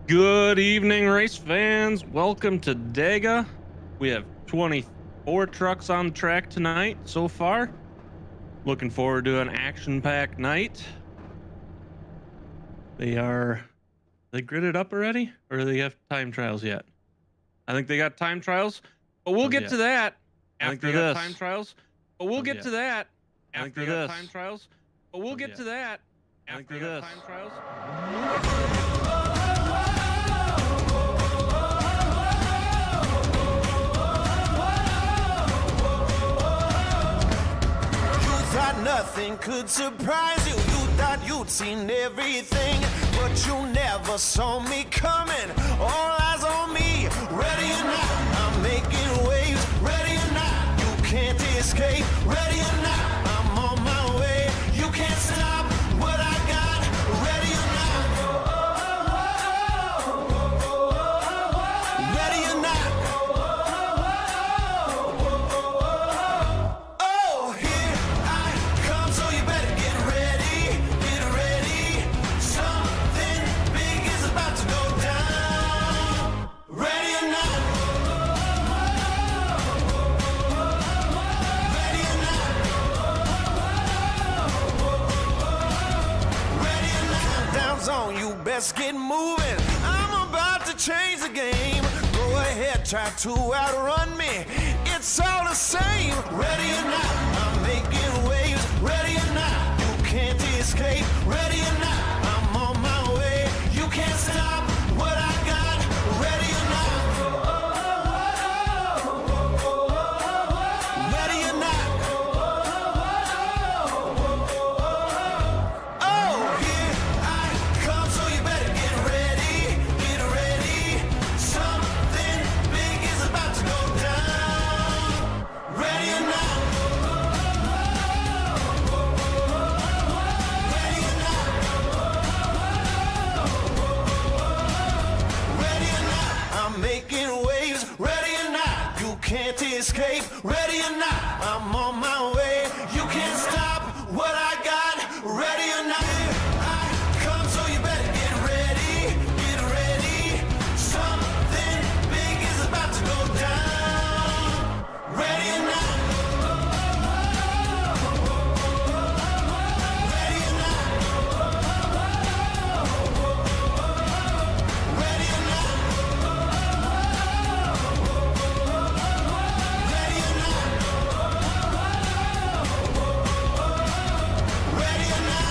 Good evening, race fans. Welcome to Talladega. We have 24 trucks on the track tonight so far. Looking forward to an action-packed night. They gridded up already, or do they have time trials yet? I think they got time trials, but we'll get to that after this. Time trials, but we'll get to that after this. Time trials, but we'll get to that after this. Time trials. Thought nothing could surprise you. You thought you'd seen everything, but you never saw me coming. All eyes on me, ready or not, I'm making waves. Ready or not, you can't escape. Ready or not, I'm on my way. You can't stop what I got. Ready or not, ready or not. Oh, here I come, so you better get ready, get ready. Something big is about to go down. Ready or not, ready or not, ready or not. Countdown's on, you best get moving. I'm about to change the game. Go ahead, try to outrun me. It's all the same. Ready or not, I'm making waves. Ready or not, you can't escape. Ready or not, I'm on my way. You can't stop what I got. Ready or not, ready or not. Oh, here I come, so you better get ready, get ready. Something big is about to go down. Ready or not, ready or not, ready or not. I'm making waves. Ready or not, you can't escape. Ready or not, I'm on my way. You can't stop what I got. Ready or not, here I come, so you better get ready, get ready. Something big is about to go down. Ready or not, ready or not, ready or not, ready or not, ready or not.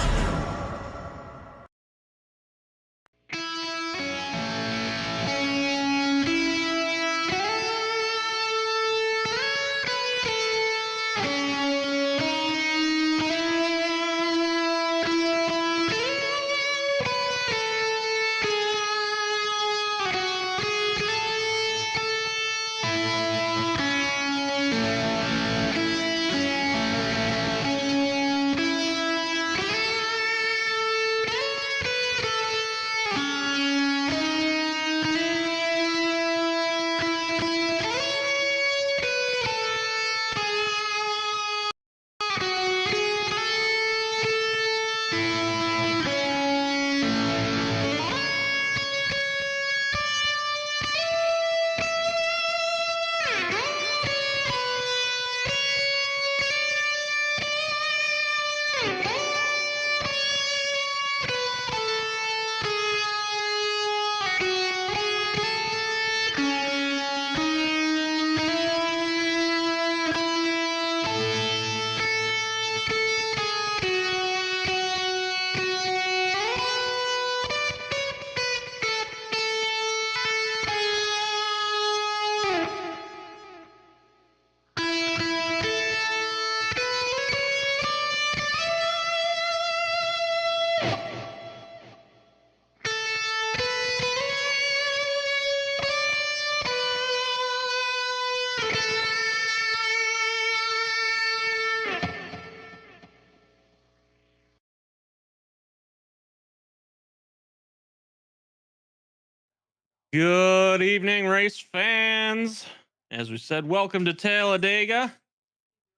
Good evening, race fans. As we said, welcome to Talladega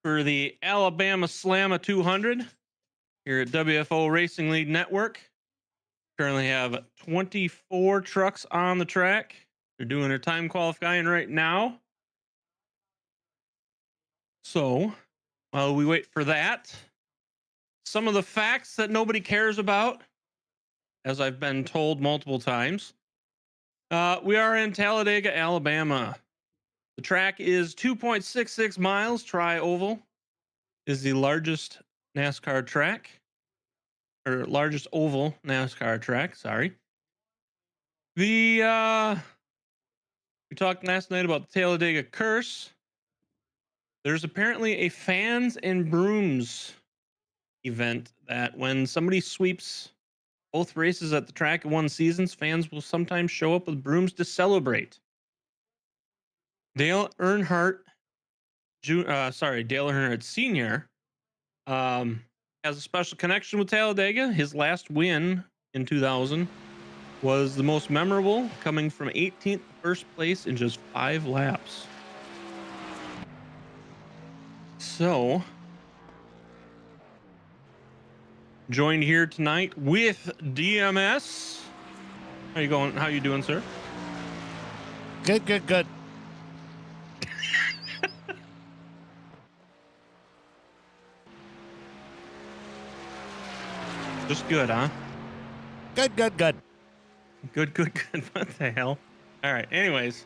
for the Alabama Slamma 200 here at WFO Racing League Network. Currently have 24 trucks on the track. They're doing their time qualifying right now. So while we wait for that, some of the facts that nobody cares about, as I've been told multiple times. We are in Talladega, Alabama. The track is 2.66 miles. Tri-oval is the largest NASCAR track, or largest oval NASCAR track. Sorry. We talked last night about the Talladega curse. There's apparently a fans and brooms event that when somebody sweeps both races at the track in one season, fans will sometimes show up with brooms to celebrate. Dale Earnhardt Sr. Has a special connection with Talladega. His last win in 2000 was the most memorable, coming from 18th to first place in just 5 laps. So, joined here tonight with DMS. How you going? How you doing, sir? Good. Just good, huh? Good. Good. What the hell? All right. Anyways,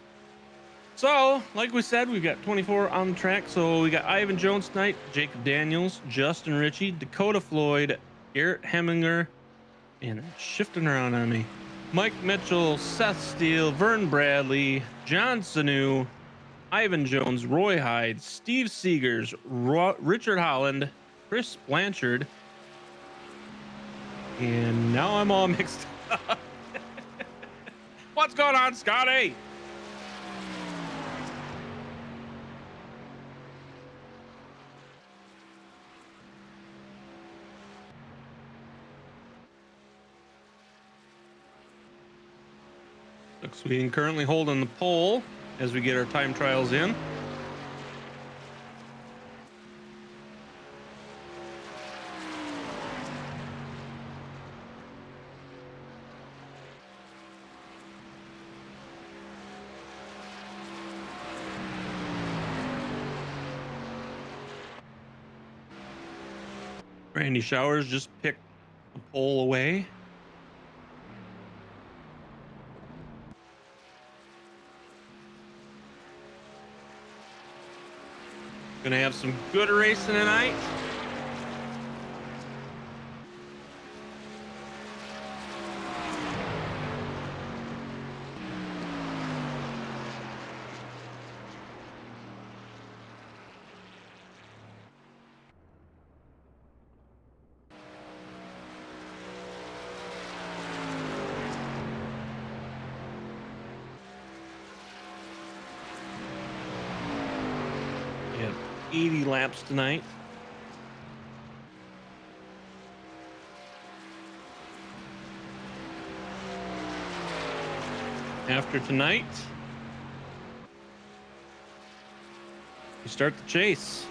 so like we said, we've got 24 on the track. So we got Ivan Jones tonight, Jacob Daniels, Justin Ritchie, Dakota Floyd, Garrett Heminger, and shifting around on me. Mike Mitchell, Seth Steele, Vern Bradley, John Sanu, Ivan Jones, Roy Hyde, Steve Seegers, Richard Holland, Chris Blanchard, and now I'm all mixed up. What's going on, Scotty? Looks we currently holding the pole as we get our time trials in. Randy Showers just picked the pole away. Gonna have some good racing tonight. We have 80 laps tonight. After tonight, we start the chase.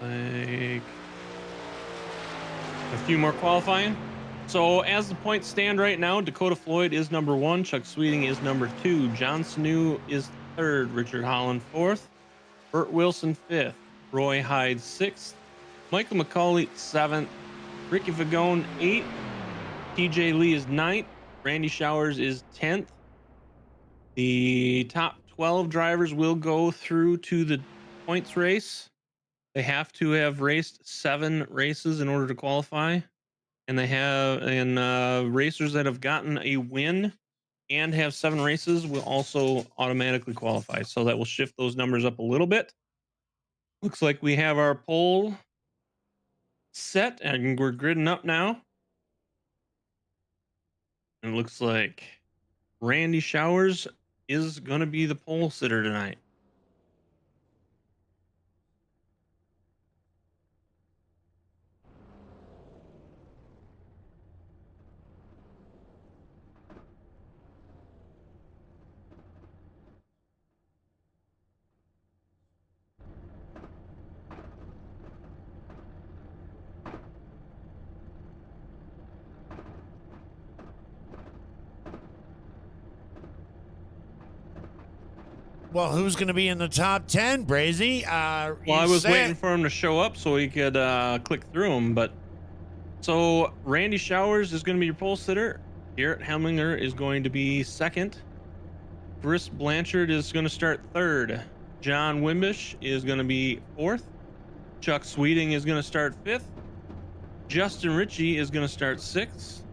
Like a few more qualifying. So as the points stand right now, Dakota Floyd is number 1, Chuck Sweeting is number 2, John Sanu is 3rd, Richard Holland 4th, Burt Wilson 5th, Roy Hyde 6th, Michael McCauley 7th, Ricky Fagone 8th, TJ Lee is 9th, Randy Showers is 10th. The top 12 drivers will go through to the points race. They have to have raced 7 races in order to qualify. And they have, racers that have gotten a win and have 7 races will also automatically qualify. So that will shift those numbers up a little bit. Looks like we have our pole set and we're gridding up now. And it looks like Randy Showers is going to be the pole sitter tonight. Well, who's going to be in the top 10, Brazy? Well, I was waiting for him to show up so we could click through him, but so Randy Showers is going to be your pole sitter. Garrett Hemlinger is going to be second. Chris Blanchard is going to start third. John Wimbish is going to be fourth. Chuck Sweeting is going to start fifth. Justin Ritchie is going to start sixth.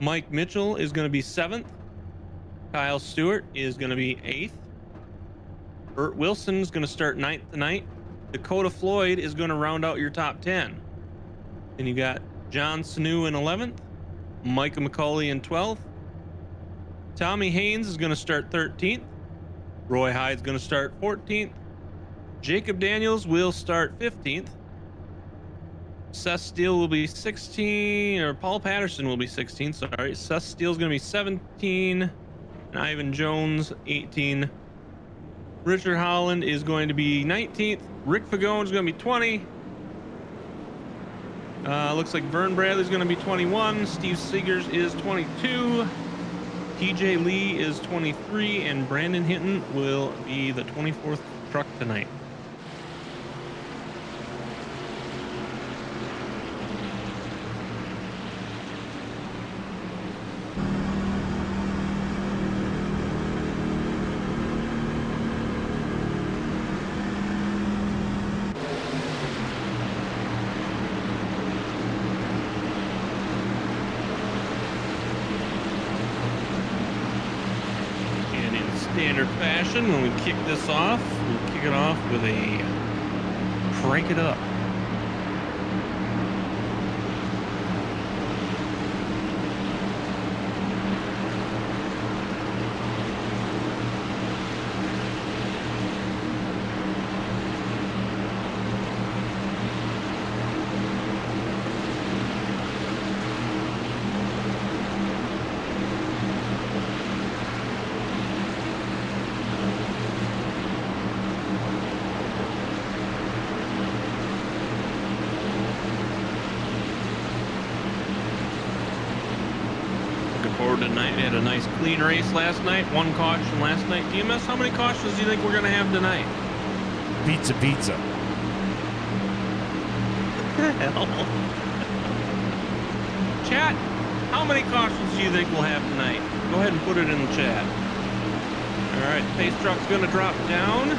Mike Mitchell is going to be seventh. Kyle Stewart is going to be eighth. Bert Wilson is going to start ninth tonight. Dakota Floyd is going to round out your top 10. And you got John Sanu in 11th. Micah McCauley in 12th. Tommy Haynes is going to start 13th. Roy Hyde's going to start 14th. Jacob Daniels will start 15th. Seth Steele will be 16, or Paul Patterson will be 16. Sorry, Seth Steele's going to be 17. And Ivan Jones 18. Richard Holland is going to be 19th. Rick Pagone is going to be 20. Looks like Vern Bradley's going to be 21. Steve Seegers is 22. TJ Lee is 23. And Brandon Hinton will be the 24th truck tonight. Standard fashion, when we kick this off, we'll kick it off with a crank it up. Tonight, we had a nice clean race last night. One caution last night. DMS, how many cautions do you think we're going to have tonight? Pizza. What the hell? Chat, how many cautions do you think we'll have tonight? Go ahead and put it in the chat. All right, pace truck's going to drop down.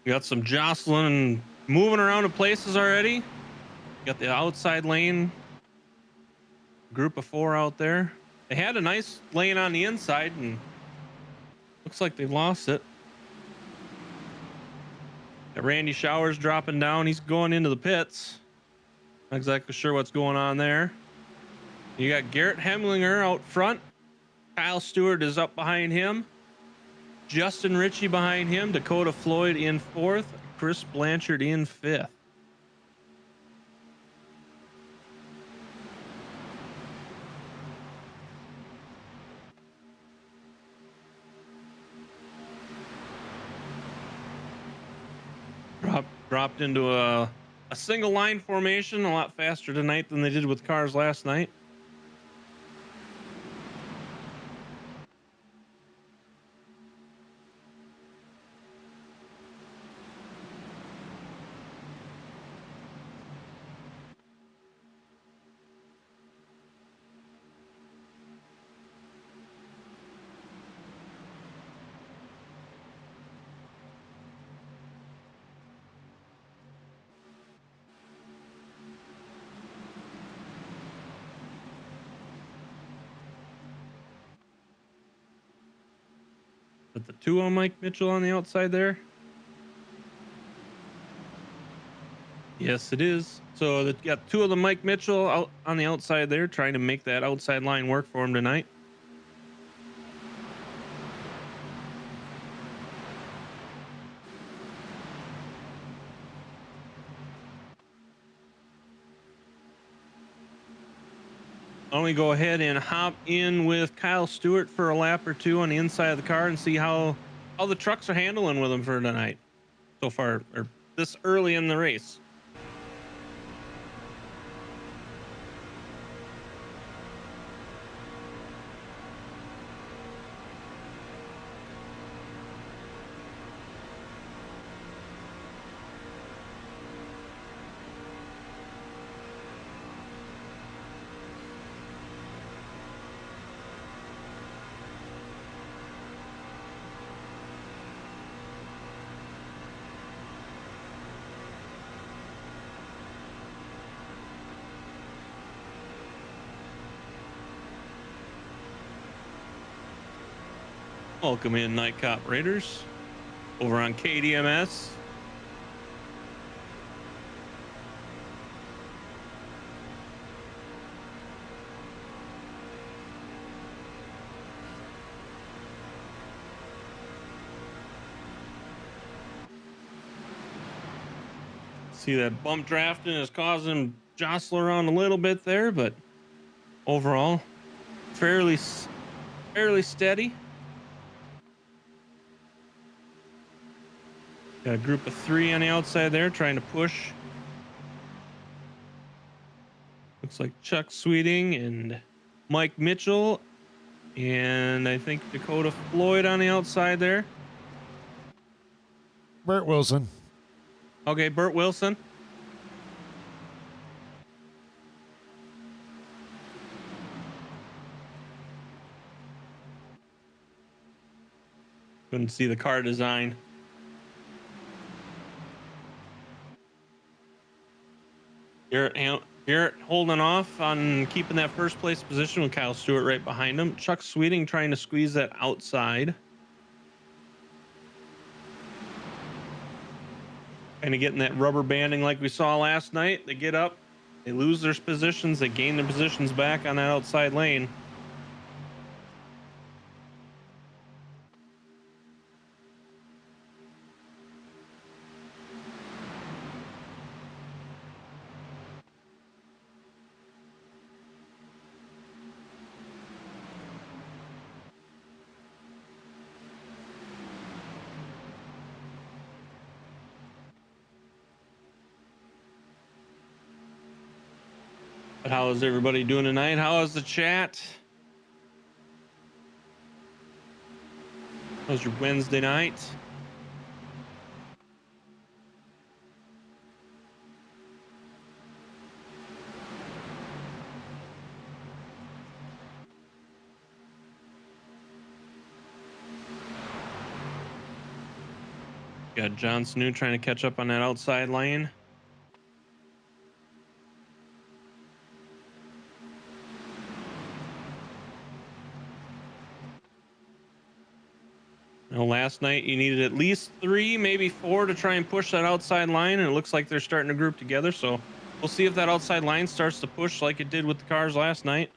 Got some jostling and moving around to places already. Got the outside lane. Group of 4 out there. They had a nice lane on the inside and looks like they lost it. Got Randy Showers dropping down. He's going into the pits. Not exactly sure what's going on there. You got Garrett Hemlinger out front. Kyle Stewart is up behind him. Justin Ritchie behind him. Dakota Floyd in 4th. Chris Blanchard in 5th. Dropped into a single line formation a lot faster tonight than they did with cars last night. With the 2 on Mike Mitchell on the outside there. Yes, it is. So they've got 2 of the Mike Mitchell out on the outside there, trying to make that outside line work for him tonight. Why don't we go ahead and hop in with Kyle Stewart for a lap or 2 on the inside of the car and see how the trucks are handling with him for tonight so far, or this early in the race. Welcome in, Night Cop Raiders, over on KDMS. See that bump drafting is causing him jostle around a little bit there, but overall, fairly steady. Got a group of 3 on the outside there trying to push. Looks like Chuck Sweeting and Mike Mitchell, and I think Dakota Floyd on the outside there. Bert Wilson. Okay, Bert Wilson. Couldn't see the car design. Garrett holding off on keeping that first place position with Kyle Stewart right behind him. Chuck Sweeting trying to squeeze that outside. Kind of getting that rubber banding like we saw last night. They get up, they lose their positions, they gain their positions back on that outside lane. But how is everybody doing tonight? How is the chat? How's your Wednesday night? Got John Snow trying to catch up on that outside lane. Last night you needed at least 3, maybe 4 to try and push that outside line, and it looks like they're starting to group together. So we'll see if that outside line starts to push like it did with the cars last night.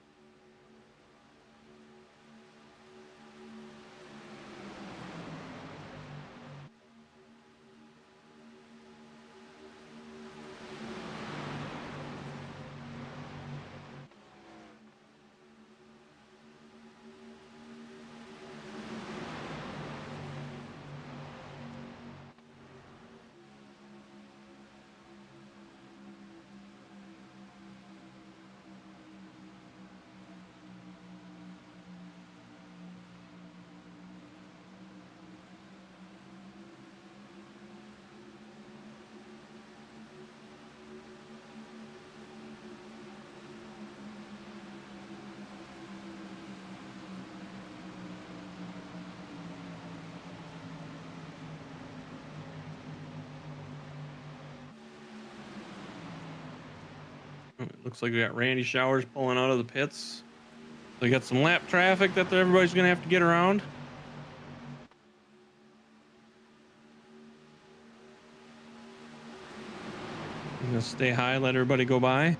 It looks like we got Randy Showers pulling out of the pits. So we got some lap traffic that everybody's going to have to get around. I'm going to stay high, let everybody go by.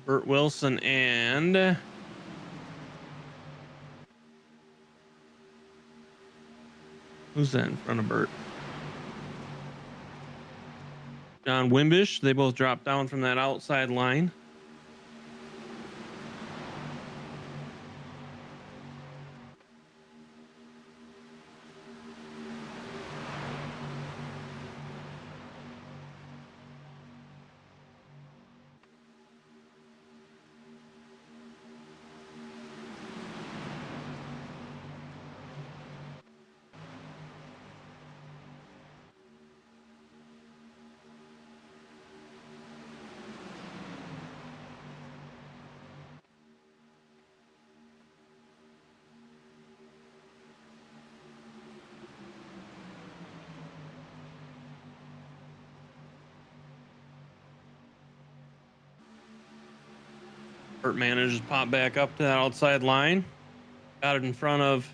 Burt Wilson and who's that in front of Burt? John Wimbish. They both dropped down from that outside line. Burt manages to pop back up to that outside line. Got it in front of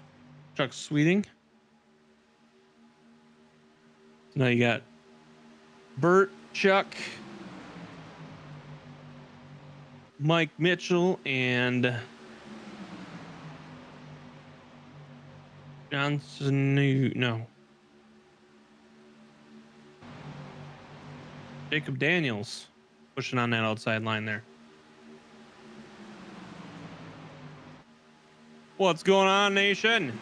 Chuck Sweeting. So now you got Burt, Chuck, Mike Mitchell, and Johnson. No. Jacob Daniels pushing on that outside line there. What's going on, nation?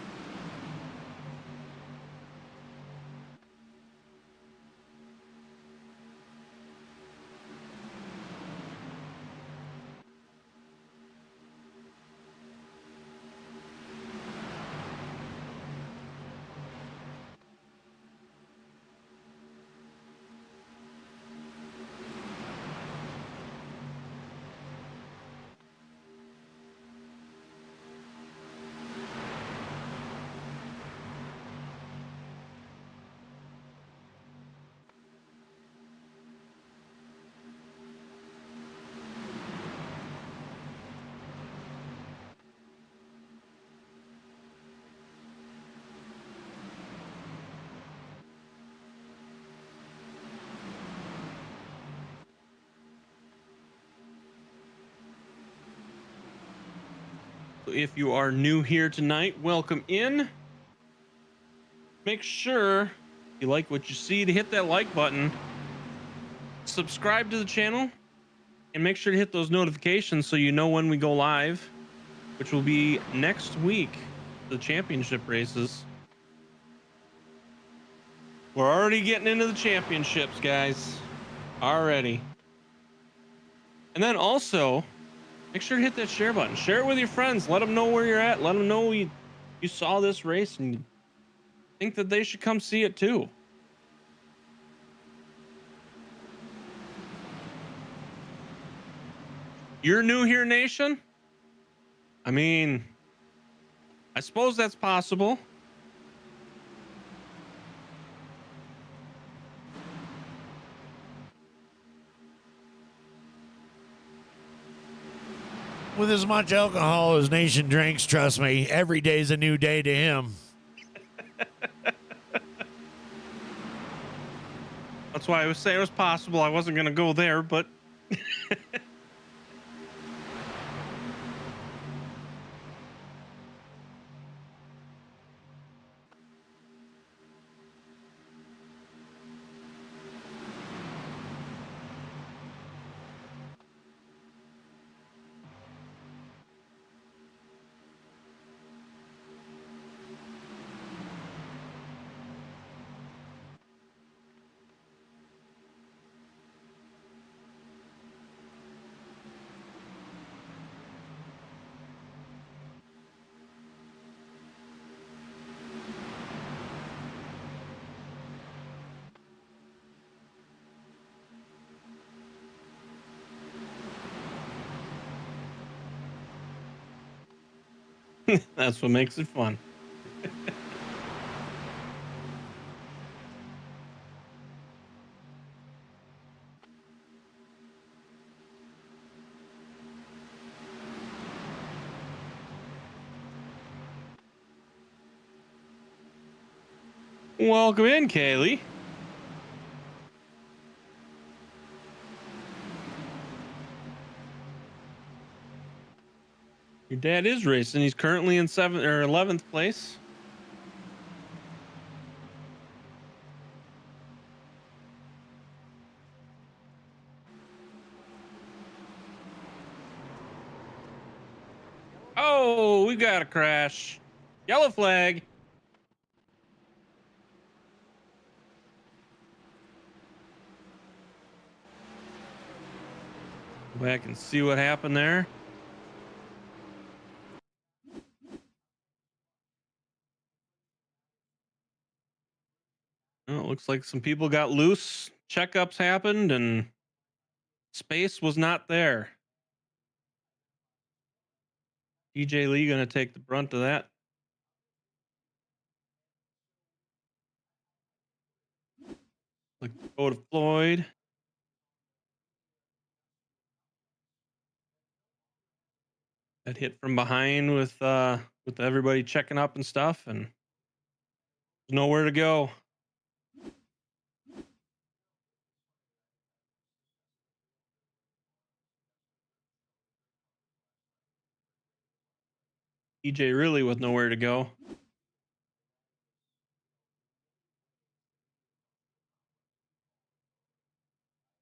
If you are new here tonight, welcome in. Make sure you like what you see to hit that like button. Subscribe to the channel and make sure to hit those notifications so you know when we go live, which will be next week, the championship races. We're already getting into the championships, guys. Already. And then also, make sure to hit that share button. Share it with your friends. Let them know where you're at. Let them know you saw this race and you think that they should come see it too. You're new here, nation? I mean, I suppose that's possible. With as much alcohol as Nation drinks, trust me, every day's a new day to him. That's why I was saying it was possible. I wasn't going to go there, but That's what makes it fun. Welcome in, Kaylee. Your dad is racing. He's currently in 7th or 11th place. Oh, we got a crash. Yellow flag. Go back and see what happened there. Oh, it looks like some people got loose. Checkups happened and space was not there. DJ Lee going to take the brunt of that. Like go to Floyd. That hit from behind with everybody checking up and stuff, and there's nowhere to go. EJ really with nowhere to go.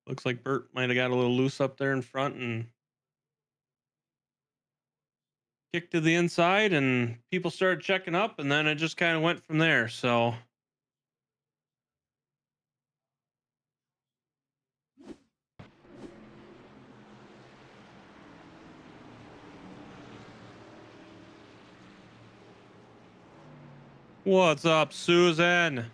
Looks like Bert might have got a little loose up there in front and kicked to the inside, and people started checking up, and then it just kind of went from there. So what's up, Susan?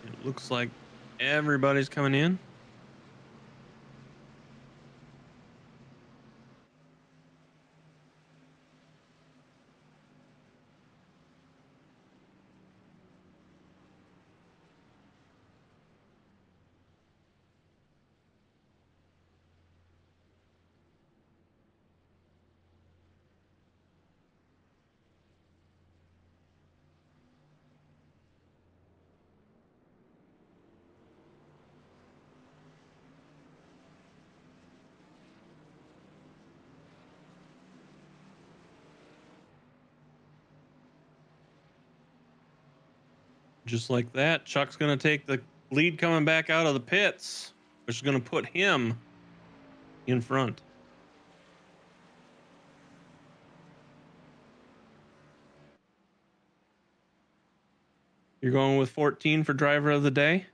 It looks like everybody's coming in. Just like that, Chuck's going to take the lead coming back out of the pits, which is going to put him in front. You're going with 14 for driver of the day?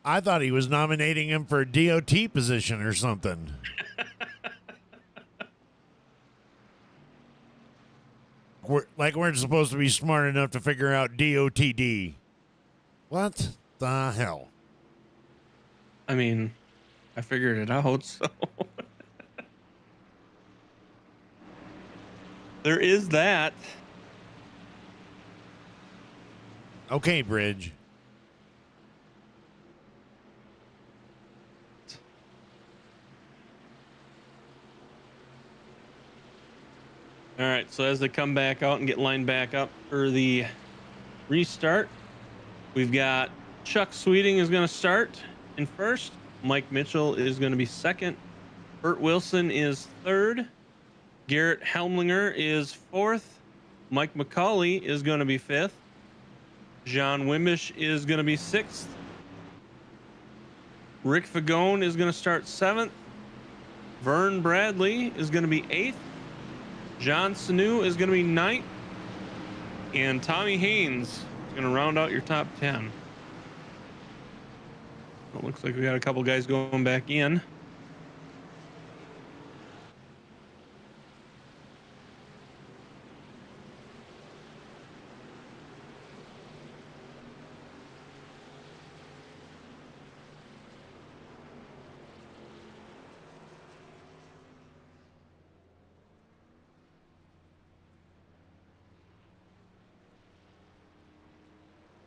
I thought he was nominating him for a DOT position or something. We're supposed to be smart enough to figure out DOTD. What the hell? I mean, I figured it out, so. There is that. Okay, Bridge. All right, so as they come back out and get lined back up for the restart, we've got Chuck Sweeting is going to start in first. Mike Mitchell is going to be second. Bert Wilson is third. Garrett Helmlinger is fourth. Mike McCauley is going to be fifth. John Wimbish is going to be sixth. Rick Fagone is going to start seventh. Vern Bradley is going to be eighth. John Sanu is going to be 9th. And Tommy Haynes is going to round out your top 10. It looks like we got a couple guys going back in.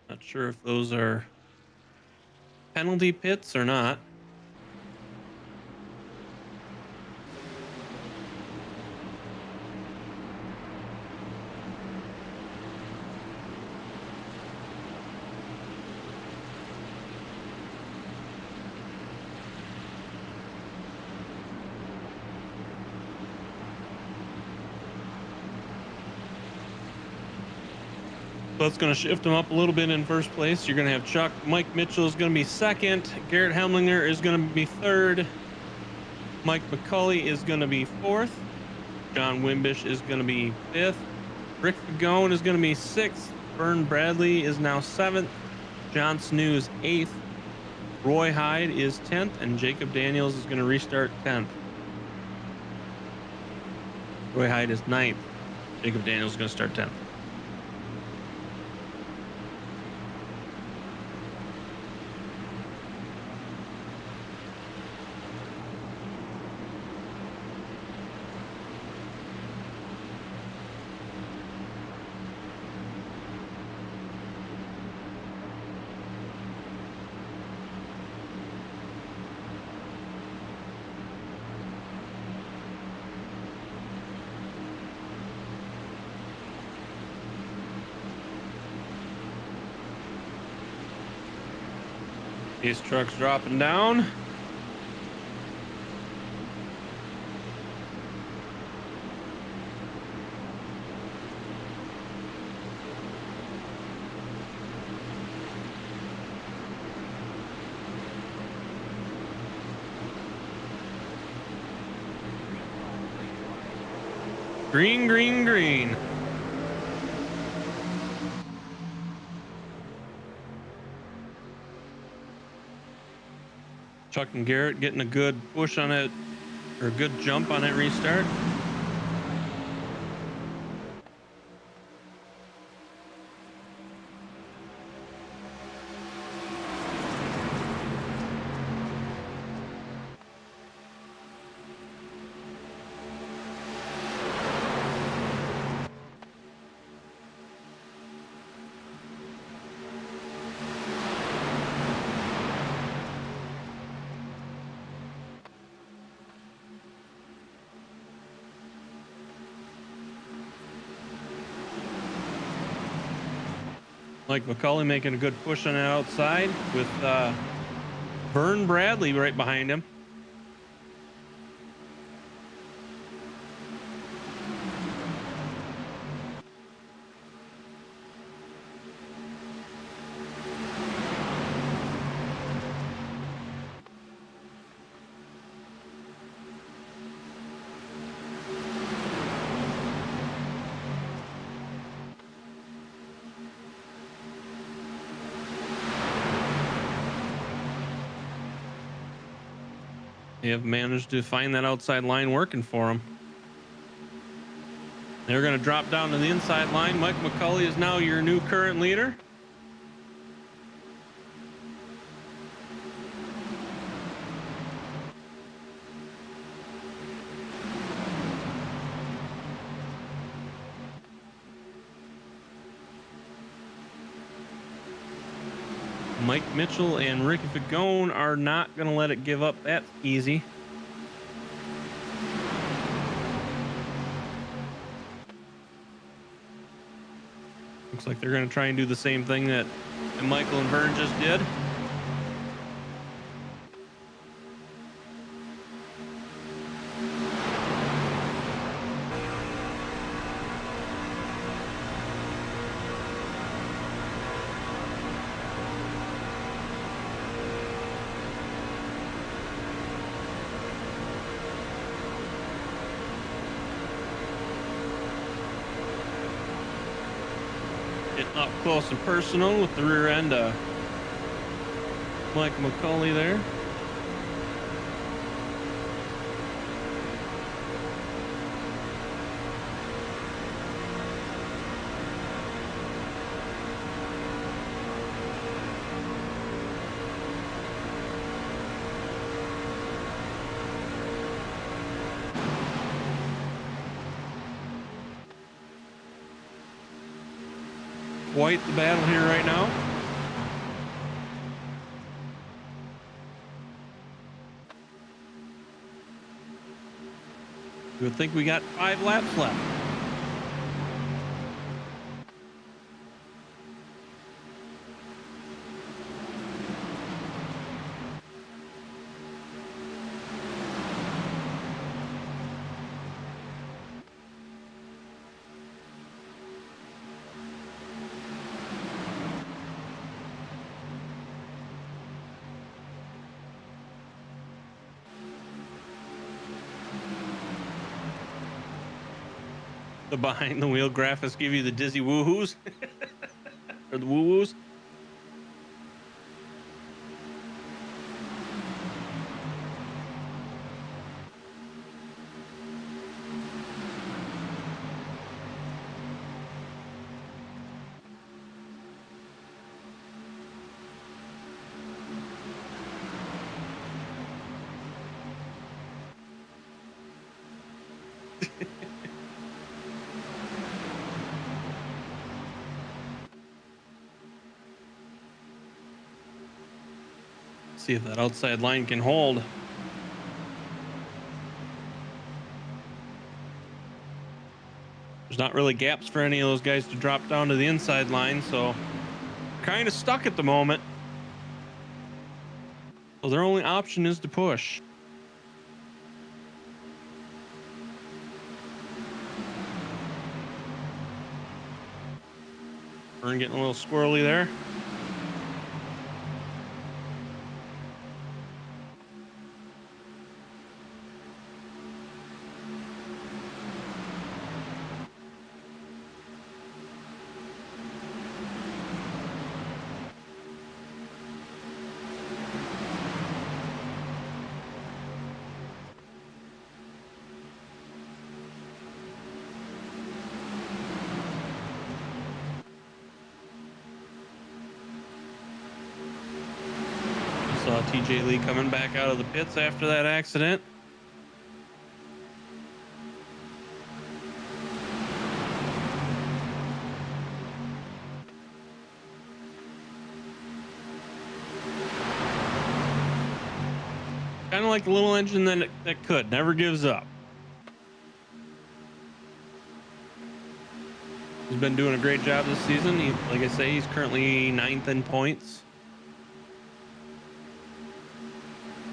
Not sure if those are penalty pits or not. So that's going to shift them up a little bit in first place. You're going to have Chuck. Mike Mitchell is going to be 2nd. Garrett Hemlinger is going to be 3rd. Mike McCulley is going to be 4th. John Wimbish is going to be 5th. Rick Fagone is going to be 6th. Vern Bradley is now 7th. John Sanu is 8th. Roy Hyde is 10th. And Jacob Daniels is going to restart 10th. Roy Hyde is 9th. Jacob Daniels is going to start 10th. These trucks dropping down. Green, green, green. Chuck and Garrett getting a good push on it, or a good jump on that restart. Mike McCulley making a good push on that outside with Vern Bradley right behind him. They have managed to find that outside line working for them. They're going to drop down to the inside line. Mike McCulley is now your new current leader. Mike Mitchell and Ricky Fagone are not going to let it give up that easy. Looks like they're going to try and do the same thing that Michael and Vern just did. Up close and personal with the rear end Mike McCauley there. Quite the battle here right now. You would think we got 5 laps left. The behind the wheel graphics give you the dizzy woohoos or the woo-woos. See if that outside line can hold. There's not really gaps for any of those guys to drop down to the inside line, so kind of stuck at the moment. So their only option is to push. We're getting a little squirrely there. Saw TJ Lee coming back out of the pits after that accident. Kind of like the little engine that could, never gives up. He's been doing a great job this season. Like I say, he's currently 9th in points.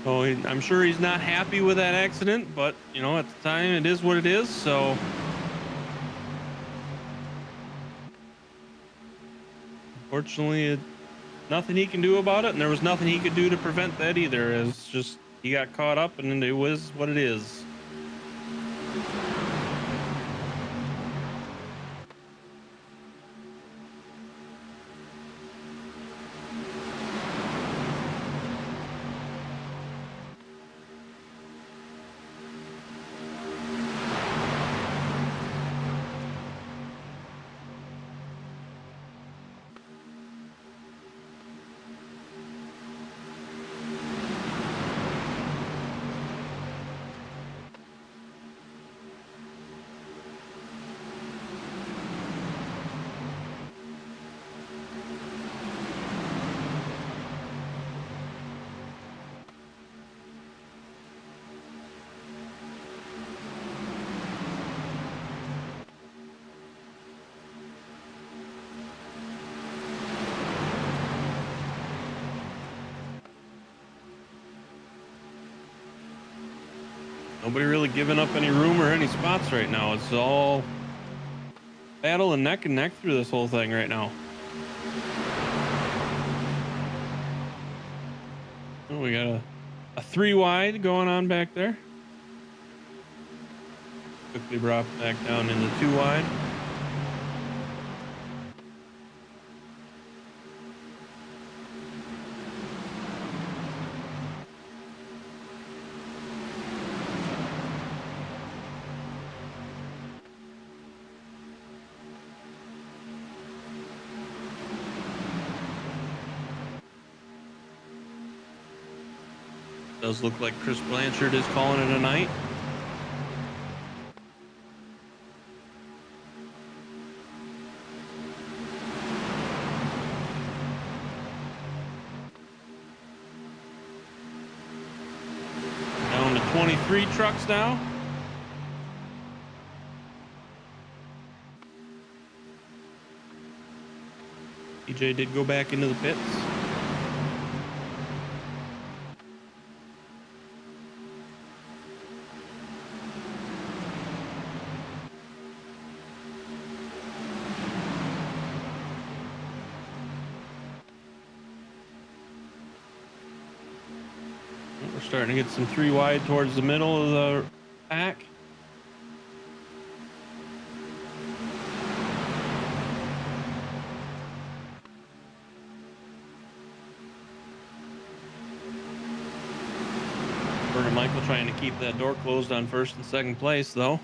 So I'm sure he's not happy with that accident, but you know, at the time it is what it is. So unfortunately, nothing he can do about it, and there was nothing he could do to prevent that either. It's just he got caught up, and it was what it is. Nobody really giving up any room or any spots right now. It's all battle and neck through this whole thing right now. Oh, we got a 3 wide going on back there. Quickly brought back down into 2 wide. Does look like Chris Blanchard is calling it a night. Down to 23 trucks now. EJ did go back into the pits. We're starting to get some 3 wide towards the middle of the pack. Bert and Michael trying to keep that door closed on first and second place, though.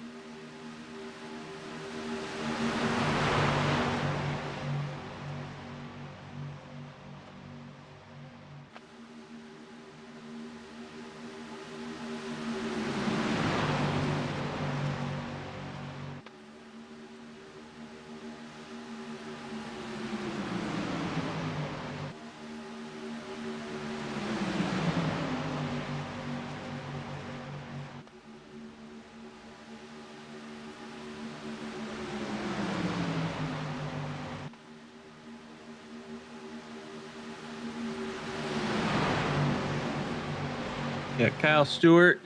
Got Kyle Stewart,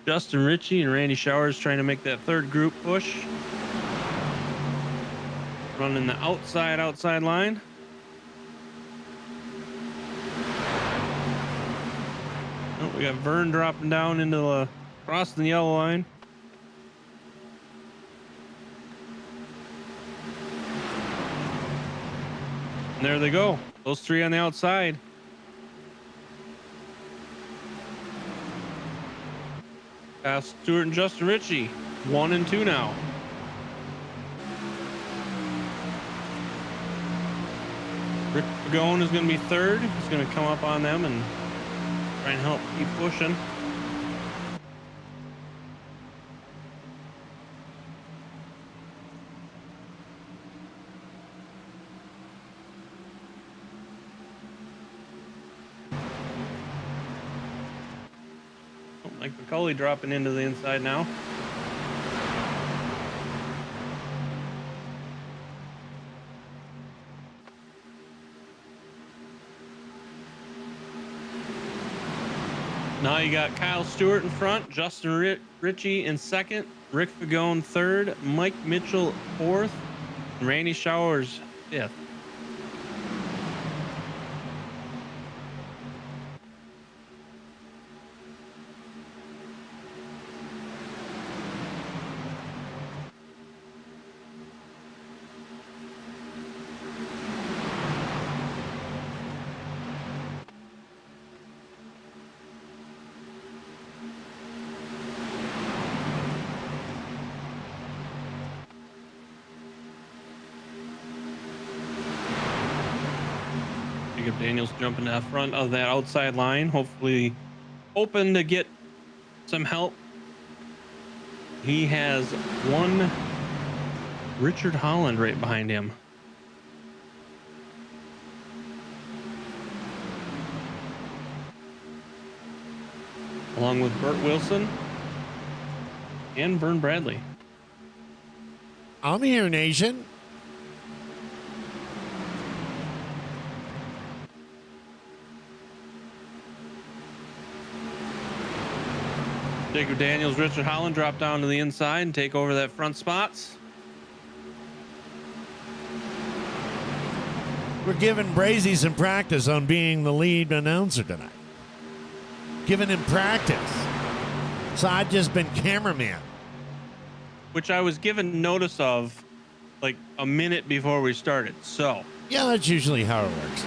Justin Ritchie, and Randy Showers trying to make that third group push. Running the outside line. Oh, we got Vern dropping down into the crossing the yellow line. And there they go. Those 3 on the outside. Stewart and Justin Ritchie, 1 and 2 now. Rick Pagone is going to be third. He's going to come up on them and try and help keep pushing. Mike McCauley dropping into the inside now. Now you got Kyle Stewart in front, Justin Ritchie in second, Rick Pagone third, Mike Mitchell fourth, and Randy Showers fifth. Daniels jumping to the front of that outside line, hopefully open to get some help. He has one Richard Holland right behind him. Along with Bert Wilson and Vern Bradley. I'm here, Nation. Jacob Daniels, Richard Holland drop down to the inside and take over that front spots. We're giving Brazy some practice on being the lead announcer tonight. Giving him practice. So I've just been cameraman. Which I was given notice of like a minute before we started, so. Yeah, that's usually how it works.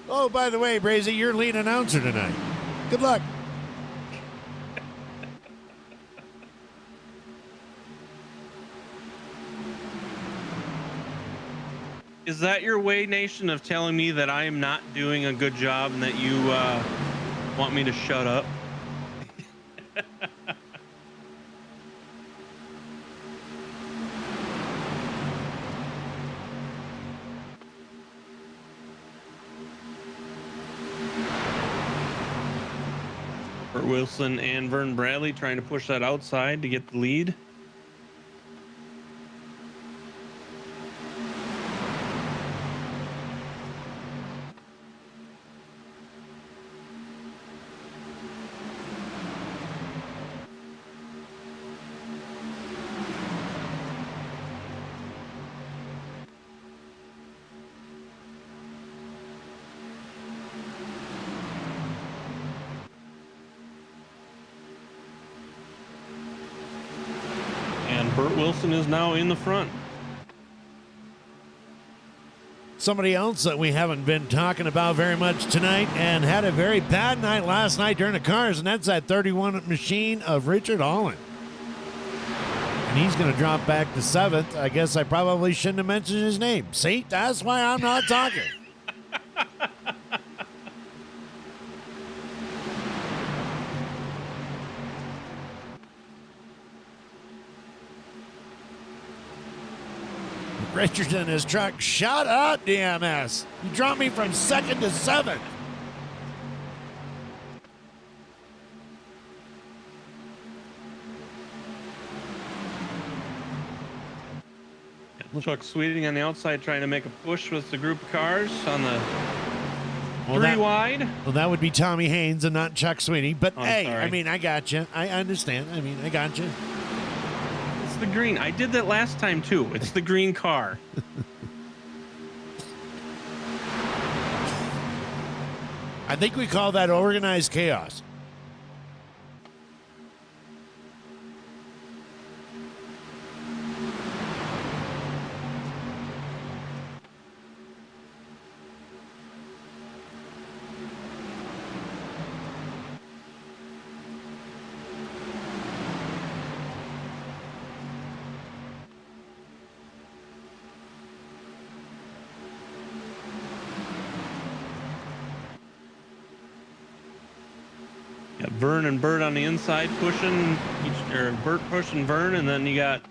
Oh, by the way, Brazy, you're lead announcer tonight. Good luck. Is that your way, Nation, of telling me that I am not doing a good job and that you want me to shut up? Burt Wilson and Vern Bradley trying to push that outside to get the lead. Burt Wilson is now in the front. Somebody else that we haven't been talking about very much tonight and had a very bad night last night during the cars, and that's that 31 machine of Richard Holland. And he's going to drop back to 7th. I guess I probably shouldn't have mentioned his name. See, that's why I'm not talking. Richards in his truck. Shut up, DMS. You dropped me from 2nd to 7th. Chuck Sweeting on the outside trying to make a push with the group of cars on the wide. Well, that would be Tommy Haynes and not Chuck Sweeting. But hey, sorry. I mean, I got you. I understand. I mean, I got you. It's the green. I did that last time too. It's the green car. I think we call that organized chaos. Vern and Burt on the inside pushing, Burt pushing Vern, and then you got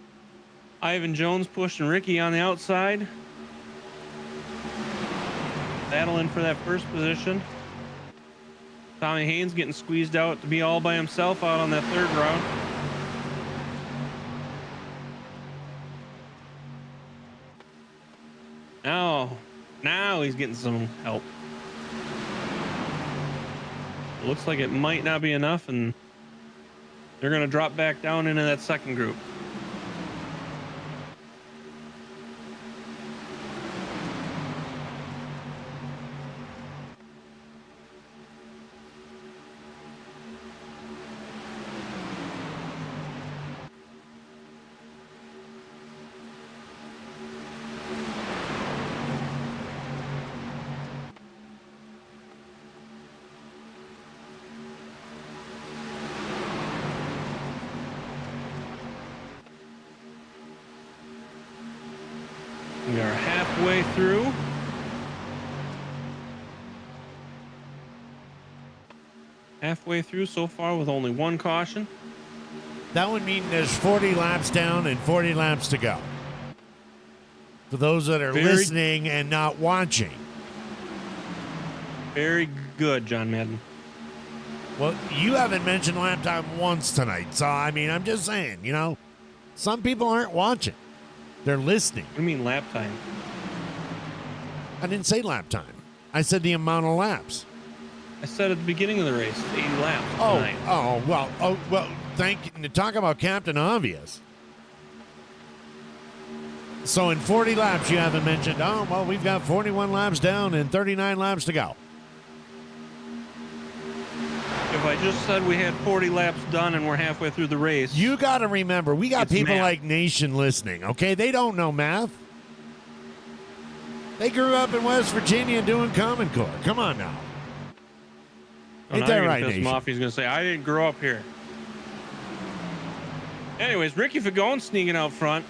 Ivan Jones pushing Ricky on the outside. Battling for that first position. Tommy Haynes getting squeezed out to be all by himself out on that third round. Now he's getting some help. Looks like it might not be enough, and they're going to drop back down into that second group. We are halfway through. Halfway through so far with only one caution. That would mean there's 40 laps down and 40 laps to go. For those that are listening and not watching. Very good, John Madden. Well, you haven't mentioned lap time once tonight. So, I mean, I'm just saying, you know, some people aren't watching. They're listening. What do you mean lap time? I didn't say lap time. I said the amount of laps. I said at the beginning of the race, 80 laps tonight. Well, thank you. Talk about Captain Obvious. So in 40 laps, you haven't mentioned, we've got 41 laps down and 39 laps to go. If I just said we had 40 laps done and we're halfway through the race. You got to remember, we got people math. like Nation listening, okay? They don't know math. They grew up in West Virginia doing Common Core. Come on now. Ain't that right, Nation? He's going to say, I didn't grow up here. Anyways, Ricky Fagone sneaking out front.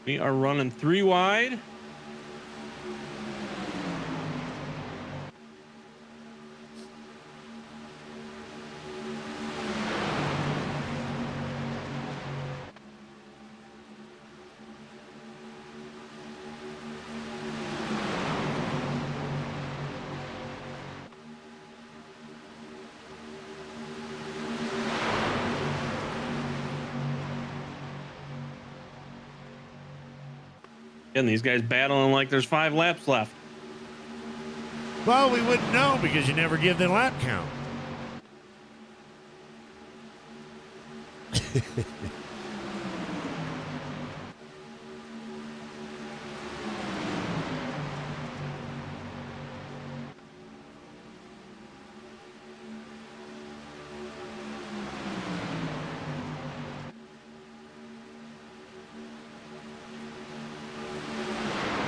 We are running 3 wide. And these guys battling like there's 5 laps left. Well, we wouldn't know because you never give the lap count.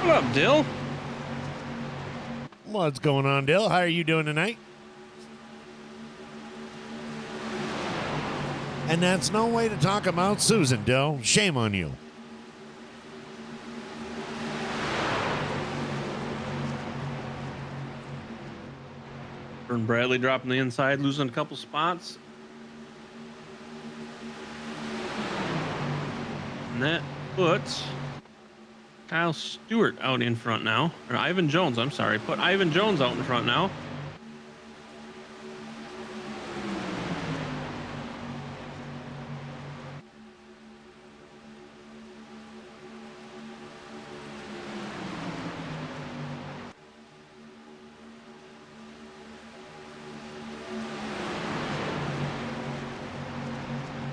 What up, Dill? What's going on, Dill? How are you doing tonight? And that's no way to talk about Susan, Dill. Shame on you. Vern Bradley dropping the inside, losing a couple spots. And that puts Kyle Stewart out in front now. Or Ivan Jones, I'm sorry. Put Ivan Jones out in front now.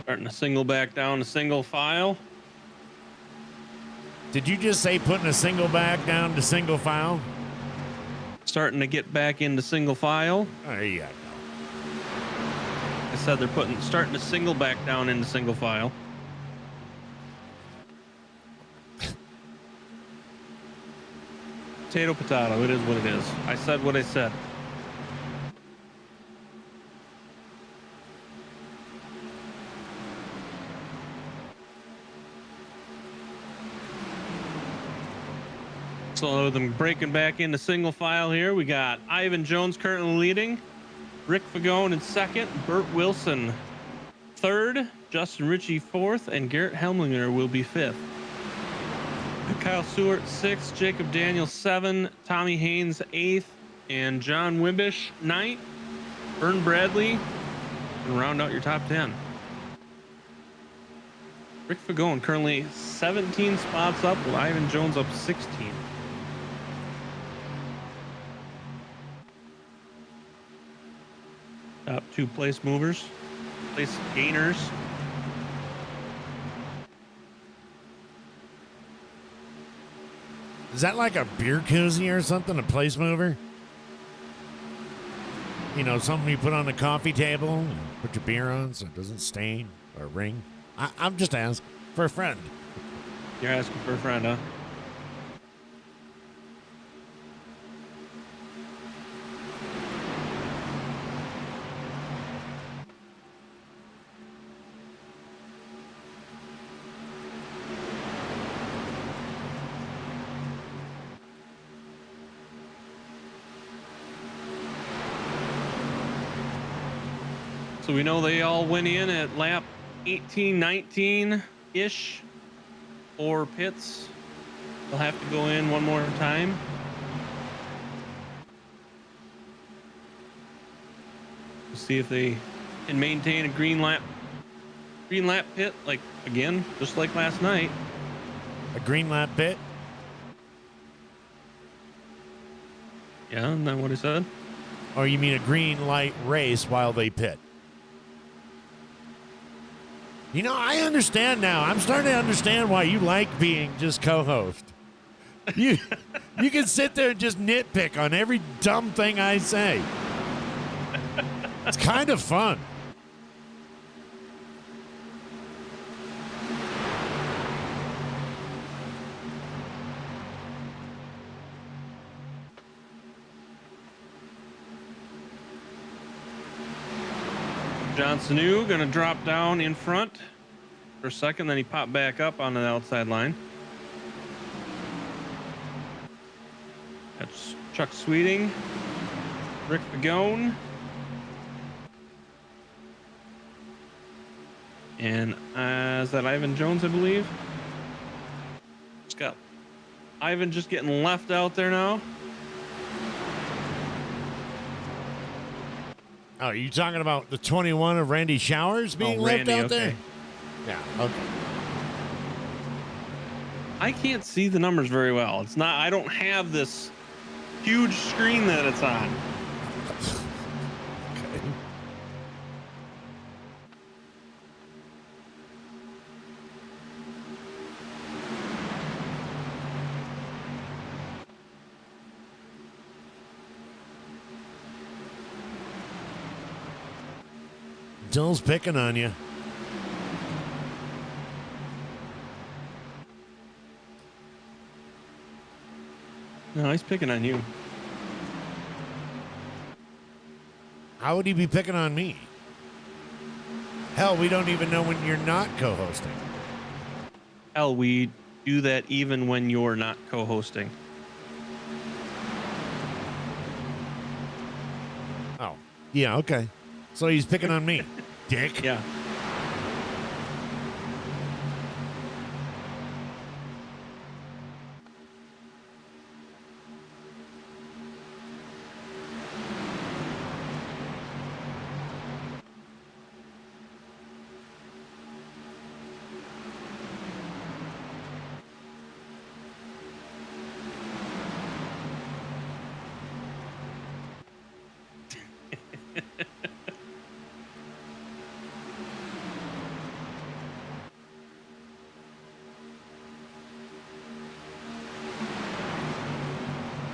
Starting to single back down to single file. Did you just say putting a single back down to single file? Starting to get back into single file. There you go. I said they're starting to single back down into single file. Potato, potato. It is what it is. I said what I said. So them breaking back into single file here. We got Ivan Jones currently leading, Rick Fagone in second, Burt Wilson third, Justin Ritchie fourth, and Garrett Helmlinger will be fifth. Kyle Stewart sixth, Jacob Daniels 7, Tommy Haynes 8th, and John Wimbish 9th. Vern Bradley and round out your top 10. Rick Fagone currently 17 spots up with Ivan Jones up 16. Top 2 place movers, place gainers. Is that like a beer koozie or something? A place mover? You know, something you put on the coffee table and put your beer on so it doesn't stain or ring? I'm just asking for a friend. You're asking for a friend, huh? So we know they all went in at lap 18, 19-ish for pits. They'll have to go in one more time. We'll see if they can maintain a green lap pit, like again, just like last night. A green lap pit? Yeah, isn't that what I said? Or you mean a green light race while they pit? You know, I understand now. I'm starting to understand why you like being just co-host. You can sit there and just nitpick on every dumb thing I say. It's kind of fun. John Sanu going to drop down in front for a second, then he popped back up onto the outside line. That's Chuck Sweeting, Rick Pagone, and is that Ivan Jones, I believe? Just got Ivan just getting left out there now. Oh, are you talking about the 21 of Randy Showers being left out there? Yeah, okay. I can't see the numbers very well. It's not, I don't have this huge screen that it's on. Okay. Dill's picking on you. No, he's picking on you. How would he be picking on me? Hell, we don't even know when you're not co-hosting. Hell, we do that even when you're not co-hosting. Oh, yeah, okay. So he's picking on me, dick. Yeah.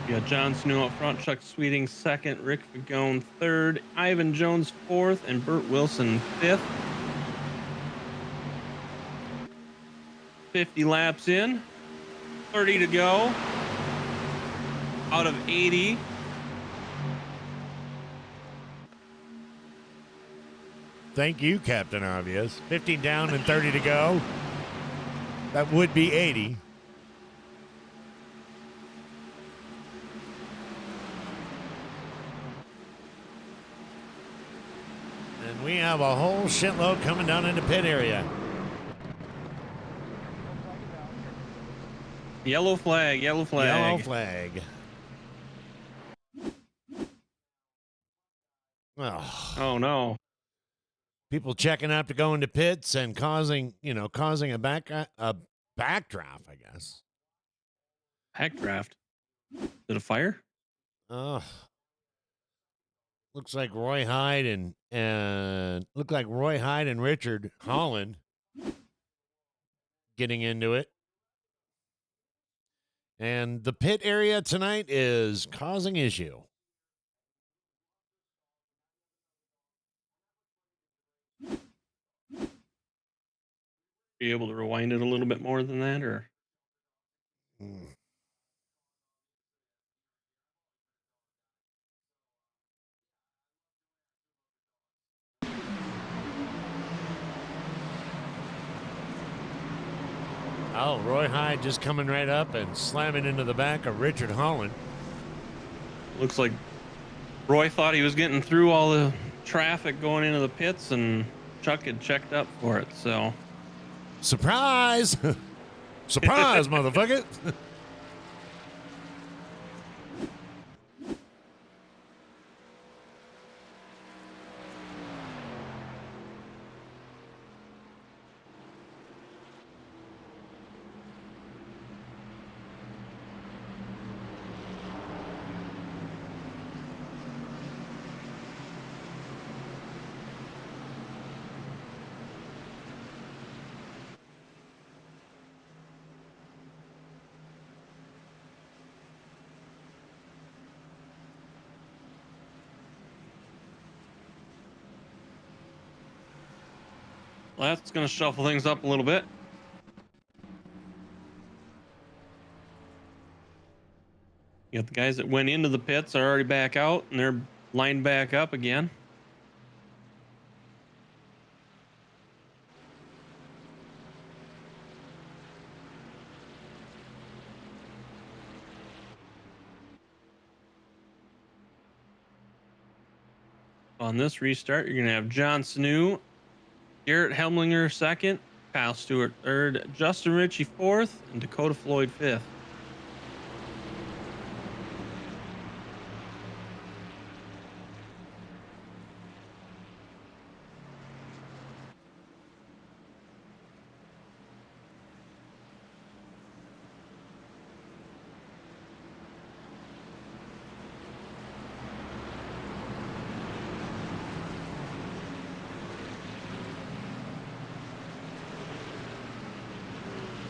You got John Snow up front, Chuck Sweeting second, Rick Pagone third, Ivan Jones fourth, and Burt Wilson fifth. 50 laps in, 30 to go out of 80. Thank you, Captain Obvious. 15 down and 30 to go. That would be 80. And we have a whole shitload coming down into pit area. Yellow flag, yellow flag. Yellow flag. Oh no. People checking out to go into pits and causing a backdraft, I guess. Backdraft. Is it a fire? Oh. Looks like Roy Hyde and Richard Holland getting into it. And the pit area tonight is causing issue. Be able to rewind it a little bit more than that, or? Oh, Roy Hyde just coming right up and slamming into the back of Richard Holland. Looks like Roy thought he was getting through all the traffic going into the pits, and Chuck had checked up for it, so. Surprise! Surprise, motherfucker! Well, that's going to shuffle things up a little bit. You got the guys that went into the pits are already back out, and they're lined back up again. On this restart, you're going to have John Snow, Garrett Helmlinger second, Kyle Stewart third, Justin Ritchie fourth, and Dakota Floyd fifth.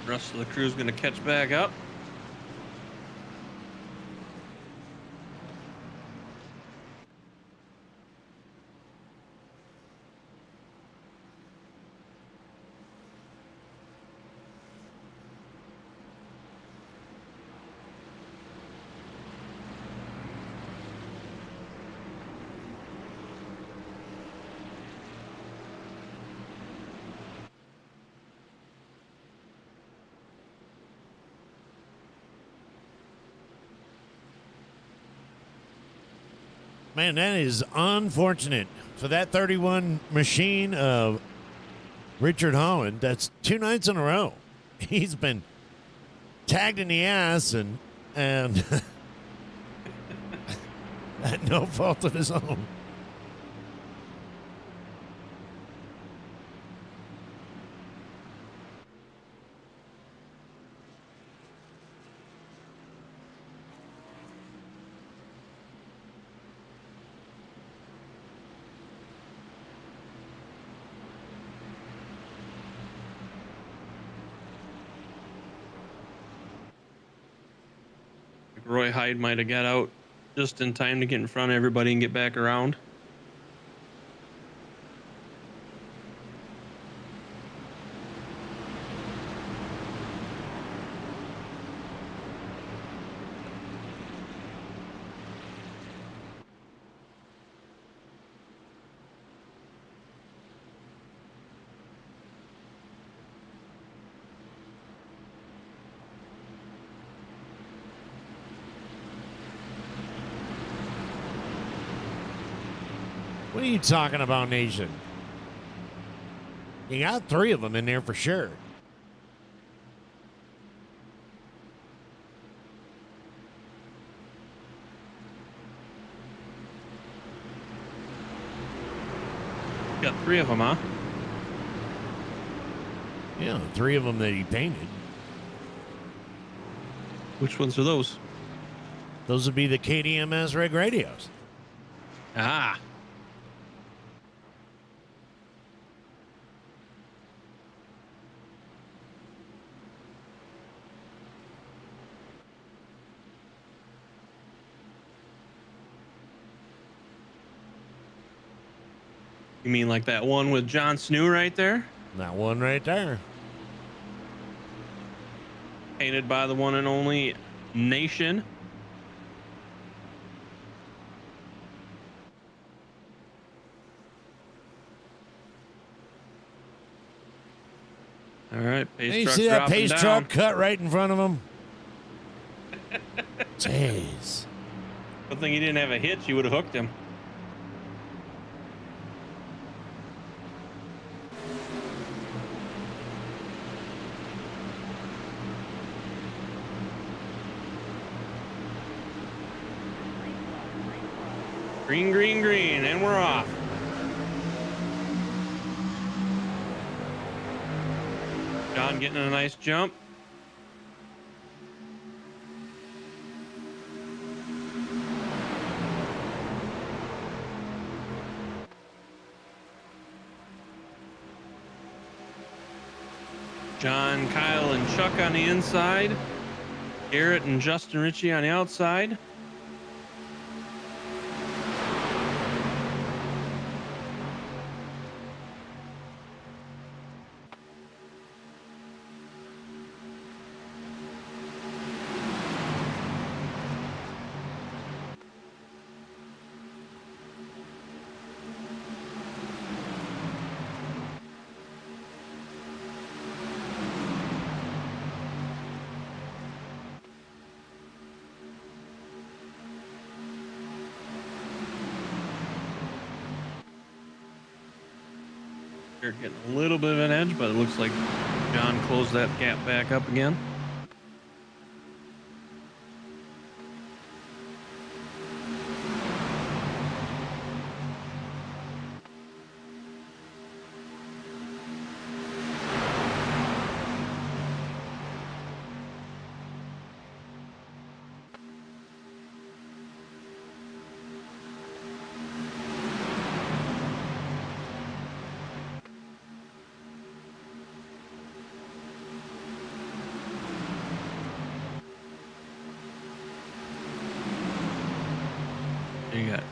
The rest of the crew's going to catch back up. Man, that is unfortunate for that 31 machine of Richard Holland. That's 2 nights in a row. He's been tagged in the ass and at no fault of his own. Roy Hyde might have got out just in time to get in front of everybody and get back around. What are you talking about, Nation? You got 3 of them in there for sure. Got 3 of them, huh? Yeah, 3 of them that he painted. Which ones are those? Those would be the KDMS rig radios. Ah. You mean like that one with John Snow right there? That one right there. Painted by the one and only Nation. All right, pace Hey, you truck see that dropping pace down. truck cut right in front of him? Jeez. Good thing he didn't have a hitch. You would have hooked him. Green, green, green, and we're off. John getting a nice jump. John, Kyle, and Chuck on the inside. Garrett and Justin Ritchie on the outside. They're getting a little bit of an edge, but it looks like John closed that gap back up again. You got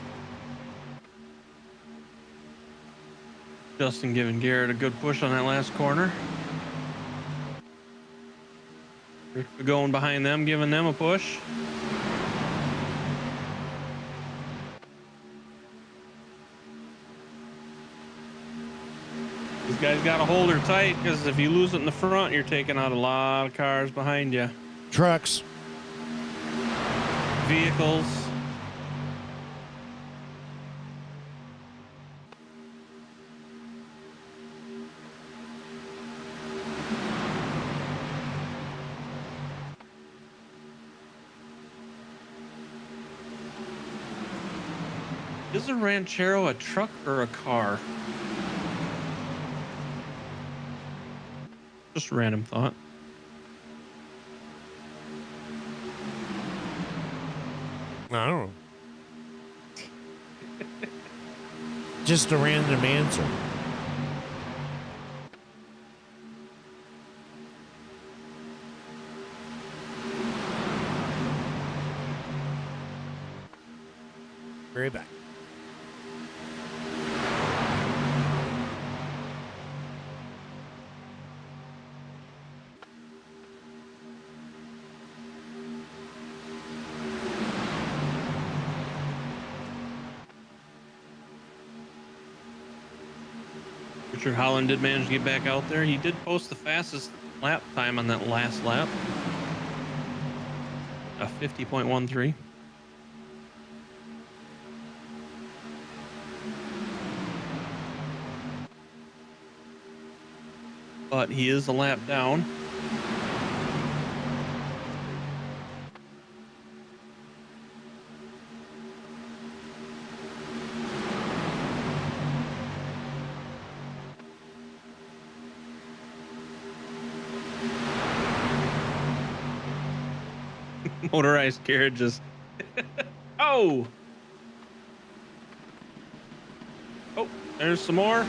Justin giving Garrett a good push on that last corner. Rick going behind them, giving them a push. These guys got to hold her tight, because if you lose it in the front, you're taking out a lot of cars behind you. Trucks. Vehicles. Is a Ranchero a truck or a car? Just a random thought. I don't know. Just a random answer. Very back. Richard Holland did manage to get back out there. He did post the fastest lap time on that last lap. A 50.13. But he is a lap down. Motorized carriages. Oh, there's some more.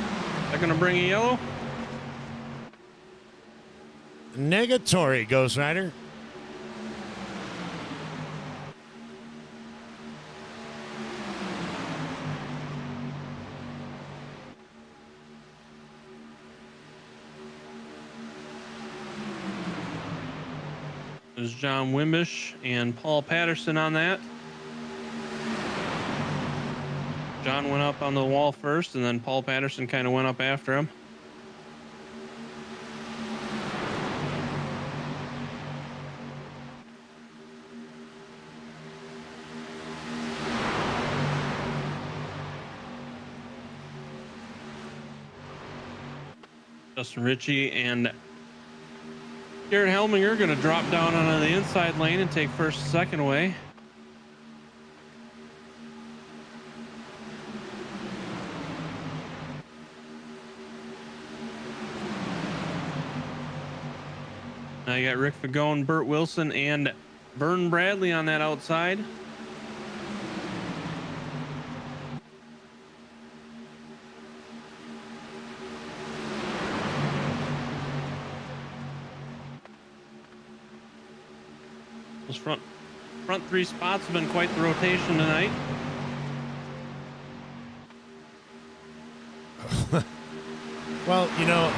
They're gonna bring a yellow. Negatory, Ghost Rider. There's John Wimbish and Paul Patterson on that. John went up on the wall first, and then Paul Patterson kind of went up after him. Justin Ritchie and Garrett Helminger going to drop down onto the inside lane and take first and second away. Now you got Rick Fagone, Burt Wilson, and Vern Bradley on that outside. Those front three spots have been quite the rotation tonight. Well, you know,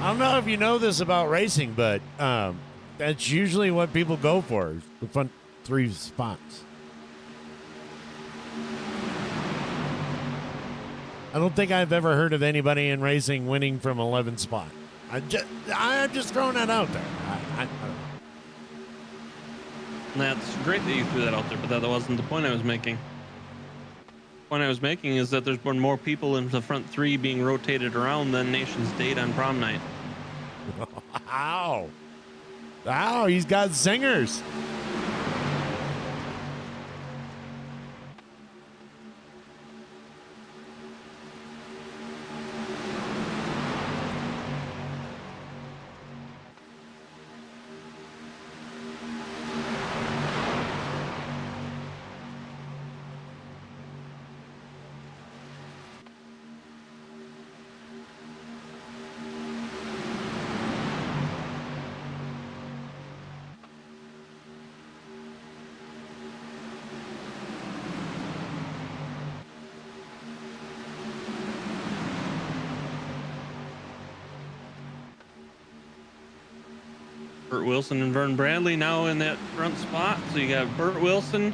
I don't know if you know this about racing, but that's usually what people go for, is the front three spots. I don't think I've ever heard of anybody in racing winning from 11th spot. I'm just throwing that out there. I don't know. That's great that you threw that out there, but that wasn't the point I was making. point I was making is that there's been more people in the front three being rotated around than Nation's Date on prom night. Wow. Wow, he's got singers. Burt Wilson and Vern Bradley now in that front spot. So you got Burt Wilson.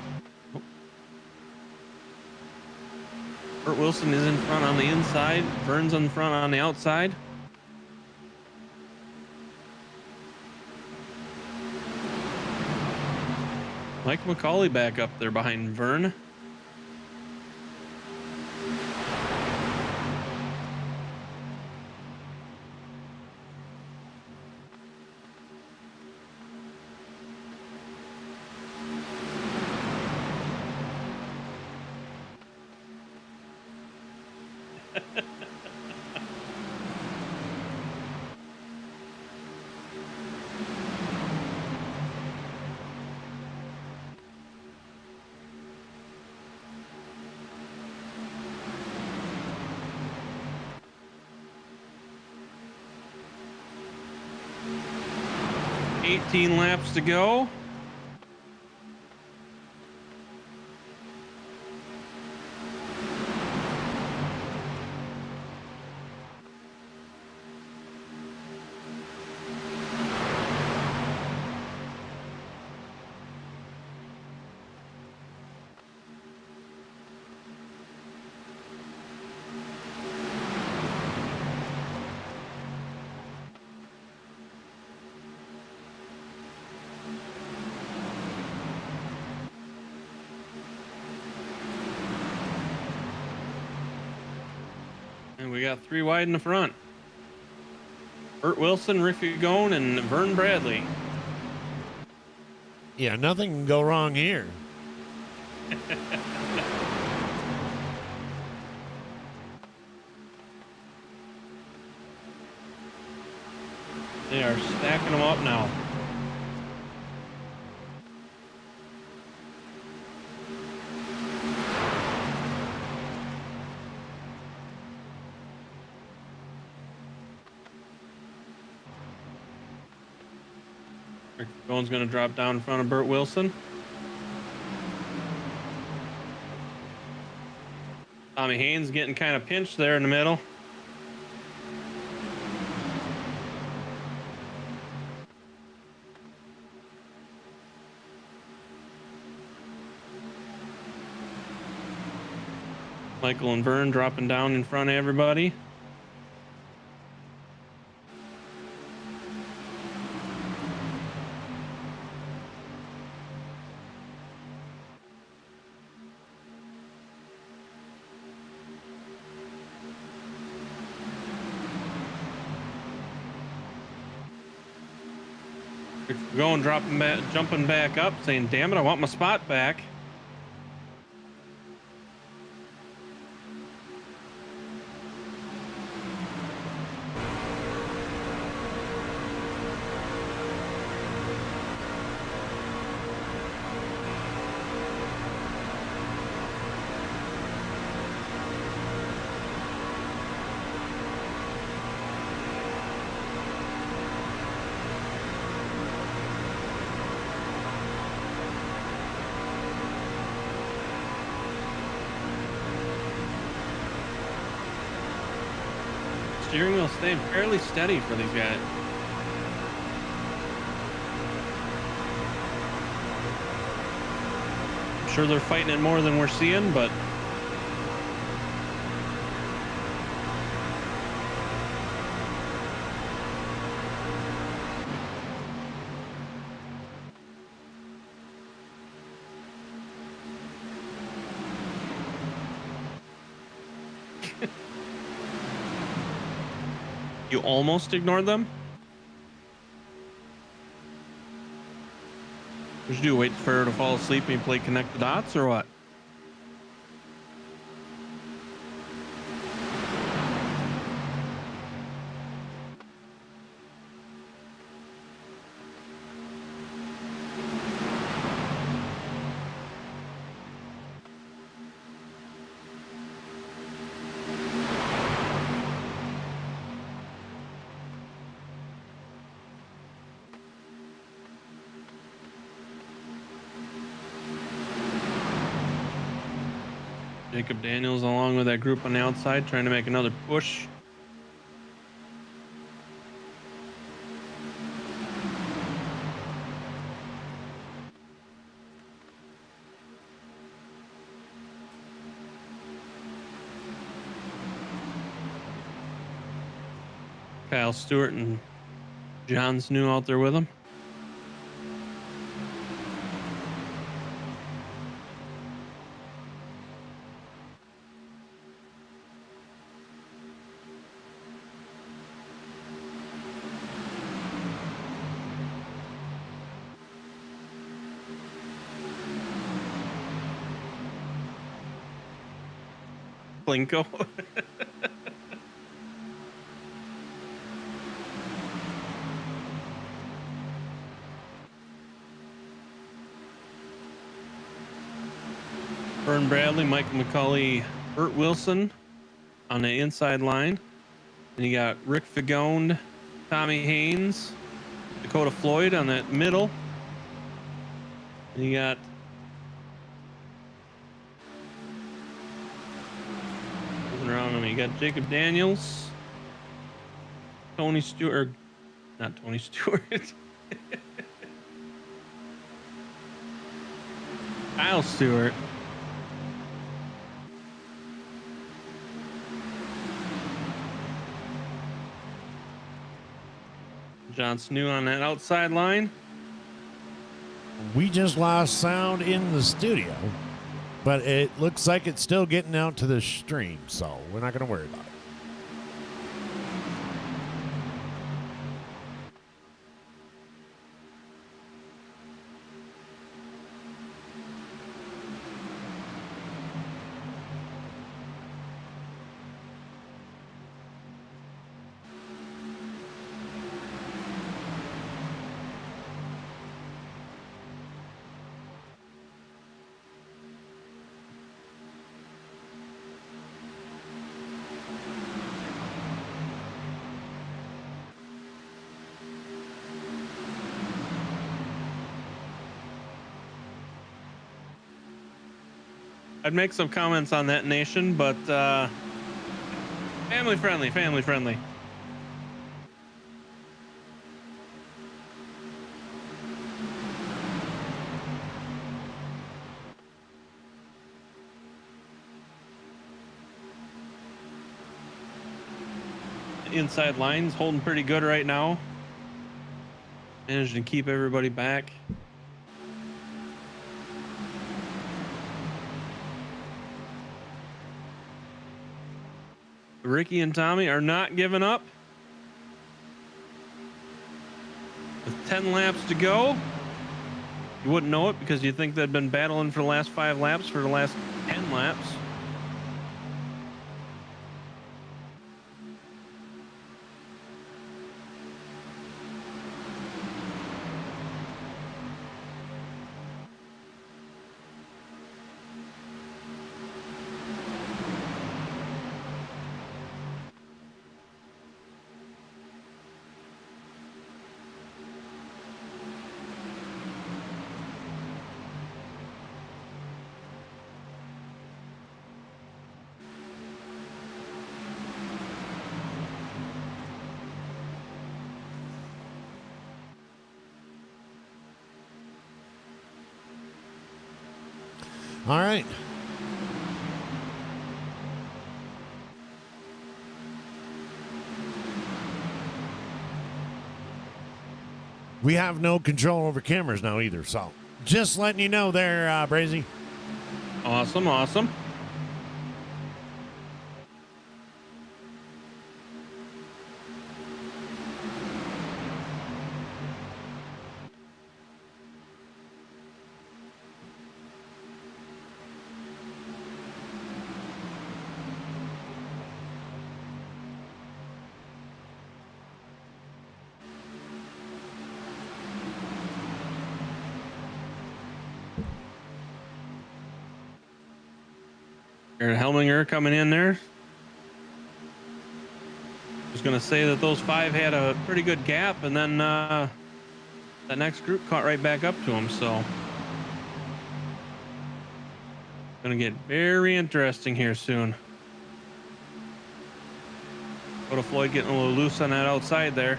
Burt Wilson is in front on the inside. Vern's in front on the outside. Mike McCauley back up there behind Vern. $18 laps to go. And we got 3 wide in the front. Burt Wilson, Ricky Gone, and Vern Bradley. Yeah, nothing can go wrong here. They are stacking them up now. Rick Gone's going to drop down in front of Burt Wilson. Tommy Haynes getting kind of pinched there in the middle. Michael and Vern dropping down in front of everybody. Going, dropping back, jumping back up, saying, "Damn it, I want my spot back." Steering wheel staying fairly steady for these guys. I'm sure they're fighting it more than we're seeing, but You almost ignored them? What'd you do? Wait for her to fall asleep and play connect the dots or what? Jacob Daniels along with that group on the outside trying to make another push. Kyle Stewart and John Snew out there with him. Plinko. Vern Bradley, Michael McCauley, Burt Wilson on the inside line. And you got Rick Fagone, Tommy Haynes, Dakota Floyd on that middle. And you got around him. You got Jacob Daniels, Tony Stewart, not Tony Stewart. Kyle Stewart. John Snew on that outside line. We just lost sound in the studio, but it looks like it's still getting out to the stream, so we're not going to worry about it. I'd make some comments on that nation, but family friendly, family friendly. Inside lines holding pretty good right now. Managed to keep everybody back. Ricky and Tommy are not giving up. With 10 laps to go. You wouldn't know it because you'd think they'd been battling for the last 5 laps for the last 10 laps. All right. We have no control over cameras now either, so just letting you know there, Brazy. Awesome, awesome. Aaron Helminger coming in there. I was going to say that those 5 had a pretty good gap, and then the next group caught right back up to him. So going to get very interesting here soon. Go to Floyd getting a little loose on that outside there.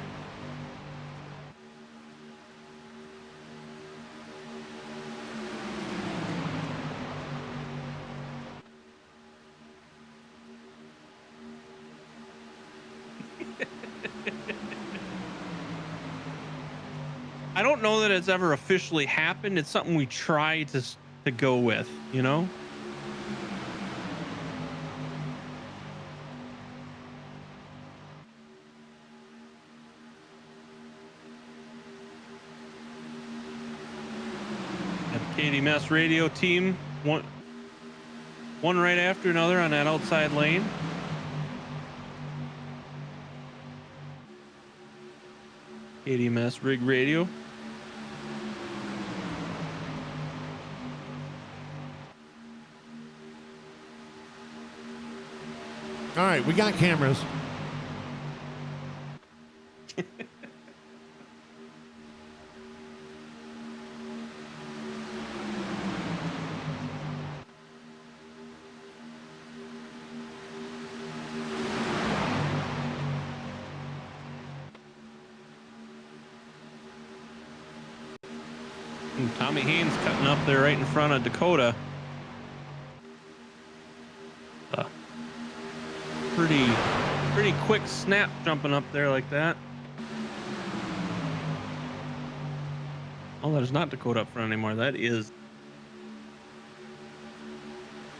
I don't know that it's ever officially happened. It's something we try to go with, you know? At the KDMS radio team, one right after another on that outside lane. KDMS rig radio. All right, we got cameras. And Tommy Haynes cutting up there right in front of Dakota. Pretty quick snap jumping up there like that. Oh, that is not Dakota up front anymore. That is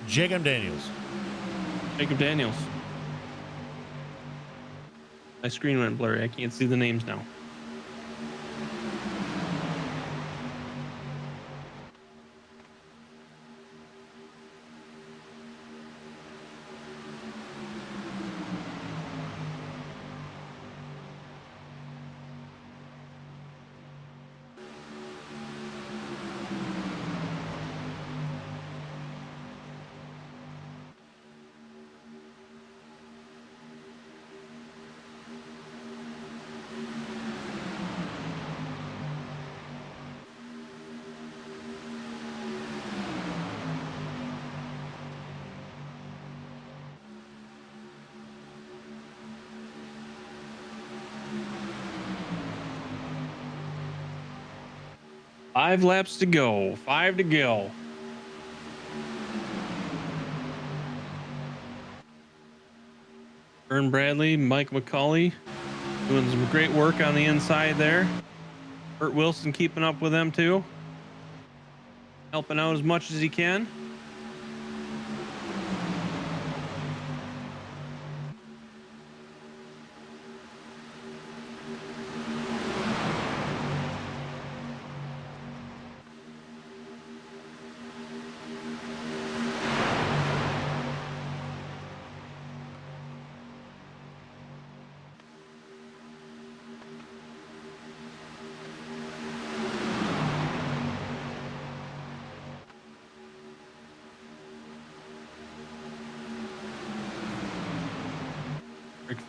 Jacob Daniels. Jacob Daniels. My screen went blurry. I can't see the names now. Five laps to go. 5 to go. Vern Bradley, Mike McCauley doing some great work on the inside there. Bert Wilson keeping up with them too. Helping out as much as he can.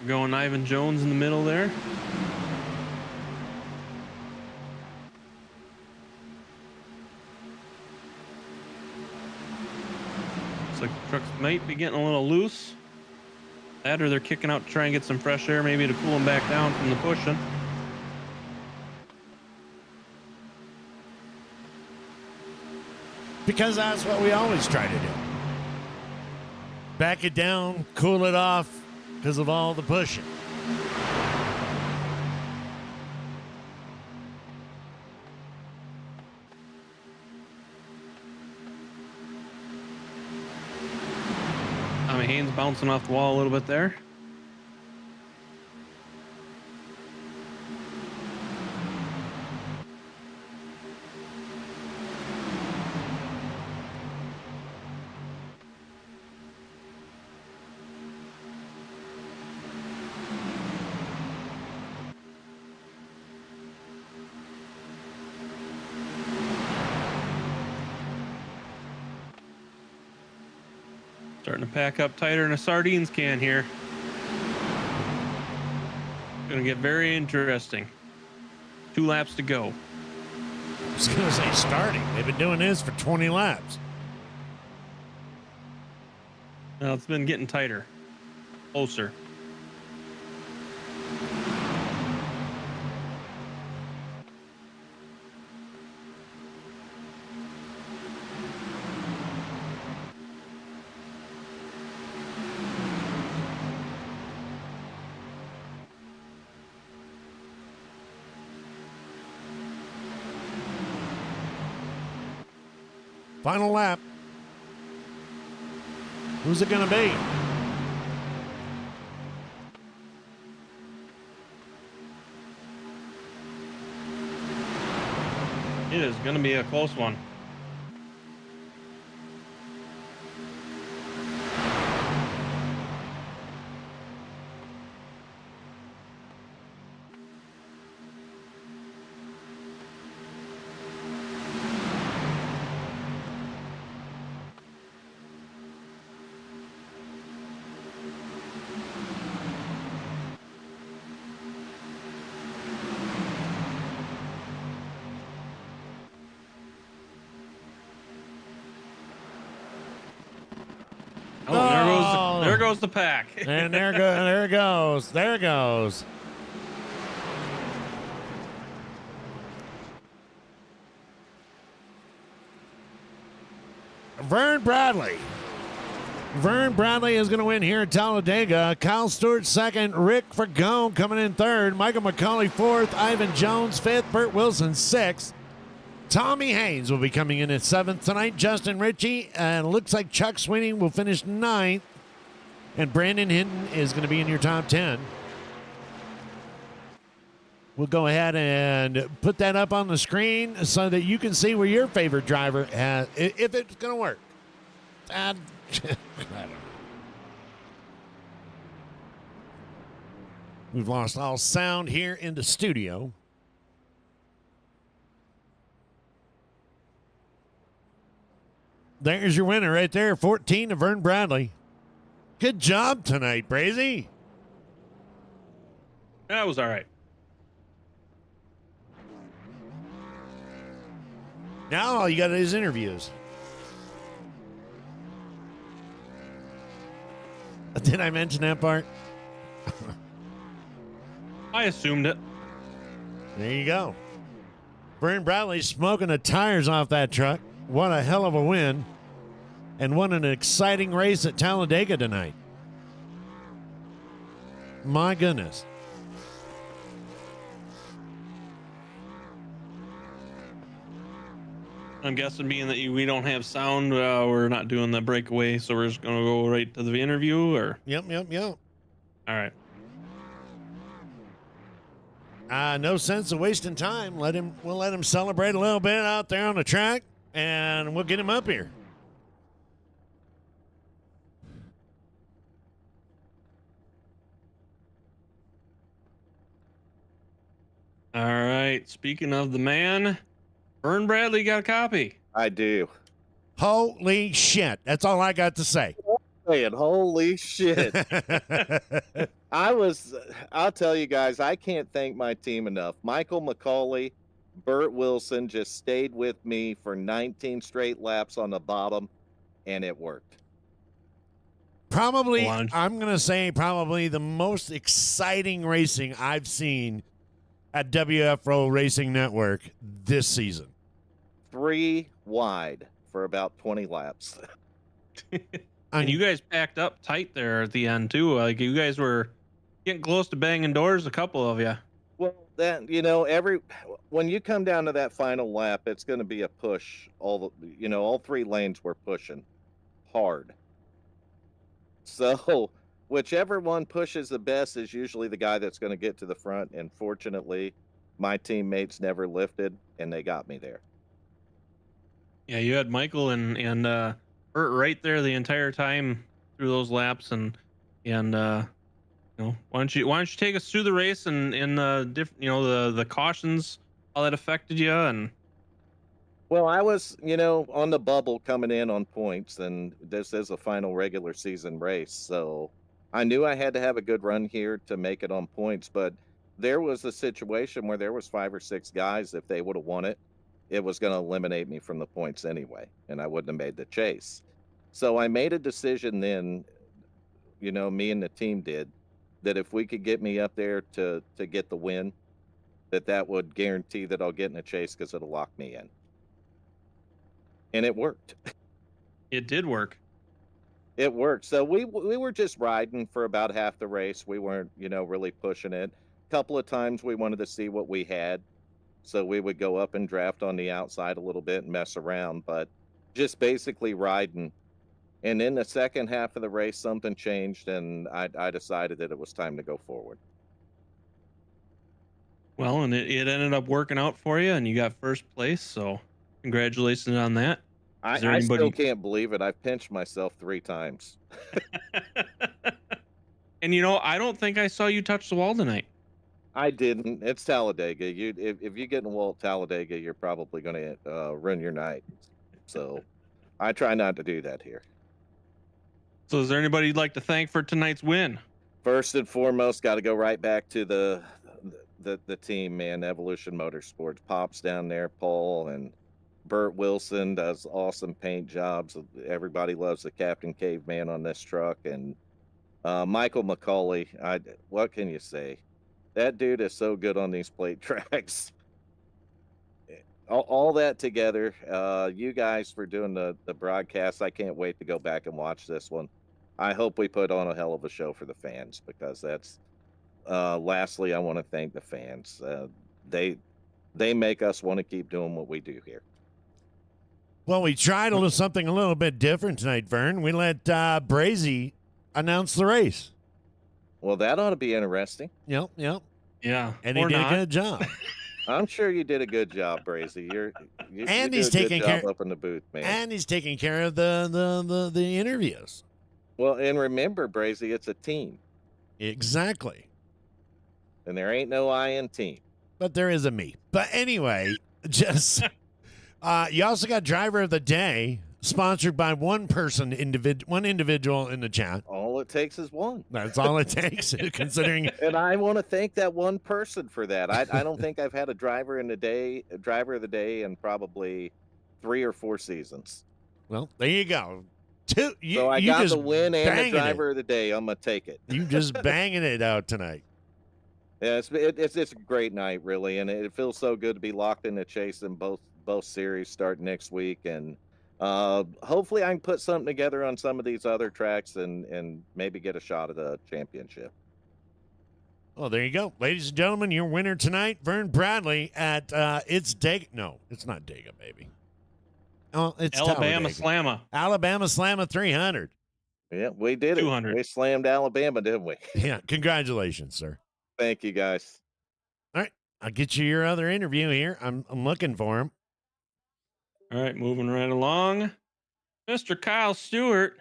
Going Ivan Jones in the middle there. Looks like the trucks might be getting a little loose. That or they're kicking out to try and get some fresh air, maybe to cool them back down from the pushing. Because that's what we always try to do. Back it down, cool it off, because of all the pushing. Tommy Haynes bouncing off the wall a little bit there. Starting to pack up tighter in a sardines can here. Gonna get very interesting. 2 laps to go. I was gonna say starting. They've been doing this for 20 laps. Well, it's been getting tighter. Closer. Final lap. Who's it going to be? It is going to be a close one. Oh, there goes the pack. And there it goes. There it goes. Vern Bradley. Vern Bradley is going to win here at Talladega. Kyle Stewart second. Rick Fergone coming in third. Michael McCauley fourth. Ivan Jones fifth. Burt Wilson sixth. Tommy Haynes will be coming in at 7th tonight. Justin Ritchie, and looks like Chuck Sweeney will finish 9th. And Brandon Hinton is going to be in your top 10. We'll go ahead and put that up on the screen so that you can see where your favorite driver has, if it's going to work. I don't know. We've lost all sound here in the studio. There's your winner right there, 14 to Vern Bradley. Good job tonight, Brazy. That was all right. Now all you got is interviews. Did I mention that part? I assumed it. There you go. Vern Bradley smoking the tires off that truck. What a hell of a win. And what an exciting race at Talladega tonight. My goodness. I'm guessing being that we don't have sound, we're not doing the breakaway, so we're just going to go right to the interview, or? Yep. All right. No sense of wasting time. We'll let him celebrate a little bit out there on the track, and we'll get him up here. All right. Speaking of the man, Vern Bradley got a copy. I do. Holy shit. That's all I got to say. Saying, holy shit. I'll tell you guys, I can't thank my team enough. Michael McCauley, Burt Wilson just stayed with me for 19 straight laps on the bottom, and it worked. Probably, I'm going to say probably the most exciting racing I've seen at WFO Racing Network this season. 3 wide for about 20 laps. And you guys packed up tight there at the end too. Like you guys were getting close to banging doors, a couple of you. Well, when you come down to that final lap, it's going to be a push. All 3 lanes were pushing hard. So whichever one pushes the best is usually the guy that's going to get to the front. And fortunately, my teammates never lifted, and they got me there. Yeah, you had Michael and Burt right there the entire time through those laps, and why don't you take us through the race and the cautions, how that affected you, and Well, I was, on the bubble coming in on points, and this is a final regular season race. So I knew I had to have a good run here to make it on points. But there was a situation where there was 5 or 6 guys, if they would have won it, it was going to eliminate me from the points anyway, and I wouldn't have made the chase. So I made a decision then, me and the team did, that if we could get me up there to get the win, that would guarantee that I'll get in a chase because it'll lock me in. And it worked. It did work. It worked. So we were just riding for about half the race. We weren't, really pushing it. A couple of times we wanted to see what we had. So we would go up and draft on the outside a little bit and mess around, but just basically riding. And in the second half of the race, something changed, and I decided that it was time to go forward. Well, and it ended up working out for you, and you got first place. So congratulations on that. Is there I still anybody? can't believe it. I've pinched myself 3 times. And I don't think I saw you touch the wall tonight. I didn't. It's Talladega. If you get in a wall at Talladega, you're probably going to ruin your night. So I try not to do that here. So is there anybody you'd like to thank for tonight's win? First and foremost, got to go right back to the team, man. Evolution Motorsports, Pops down there, Paul and Burt Wilson does awesome paint jobs. Everybody loves the Captain Caveman on this truck, and Michael McCauley. What can you say? That dude is so good on these plate tracks. All that together, you guys for doing the broadcast. I can't wait to go back and watch this one. I hope we put on a hell of a show for the fans, because that's. Lastly, I want to thank the fans. They make us want to keep doing what we do here. Well, we tried to do something a little bit different tonight, Vern. We let Brazy announce the race. Well, that ought to be interesting. Yep. Yeah. And he did a good job. I'm sure you did a good job, Brazy. And he's taking care up in the booth, man. And he's taking care of the interviews. Well, and remember, Brazy, it's a team. Exactly. And there ain't no I in team. But there is a me. But anyway, just you also got driver of the day, sponsored by one individual in the chat. All it takes is one. That's all it takes, considering. And I want to thank that one person for that. I don't think I've had a driver of the day in probably 3 or 4 seasons. Well, there you go. So I got the win and the driver of the day. I'm gonna take it. You just banging it out tonight. Yeah, it's a great night, really, and it feels so good to be locked in the chase in both series start next week, and hopefully I can put something together on some of these other tracks and maybe get a shot at the championship. Well, there you go, ladies and gentlemen. Your winner tonight, Vern Bradley at it's Dega. No, it's not Dega, baby. Oh, it's Alabama Talladega. Slamma. Alabama Slamma 300. Yeah, we did it. 200. We slammed Alabama, didn't we? Yeah, congratulations, sir. Thank you, guys. All right, I'll get you your other interview here. I'm looking for him. All right, moving right along. Mr. Kyle Stewart,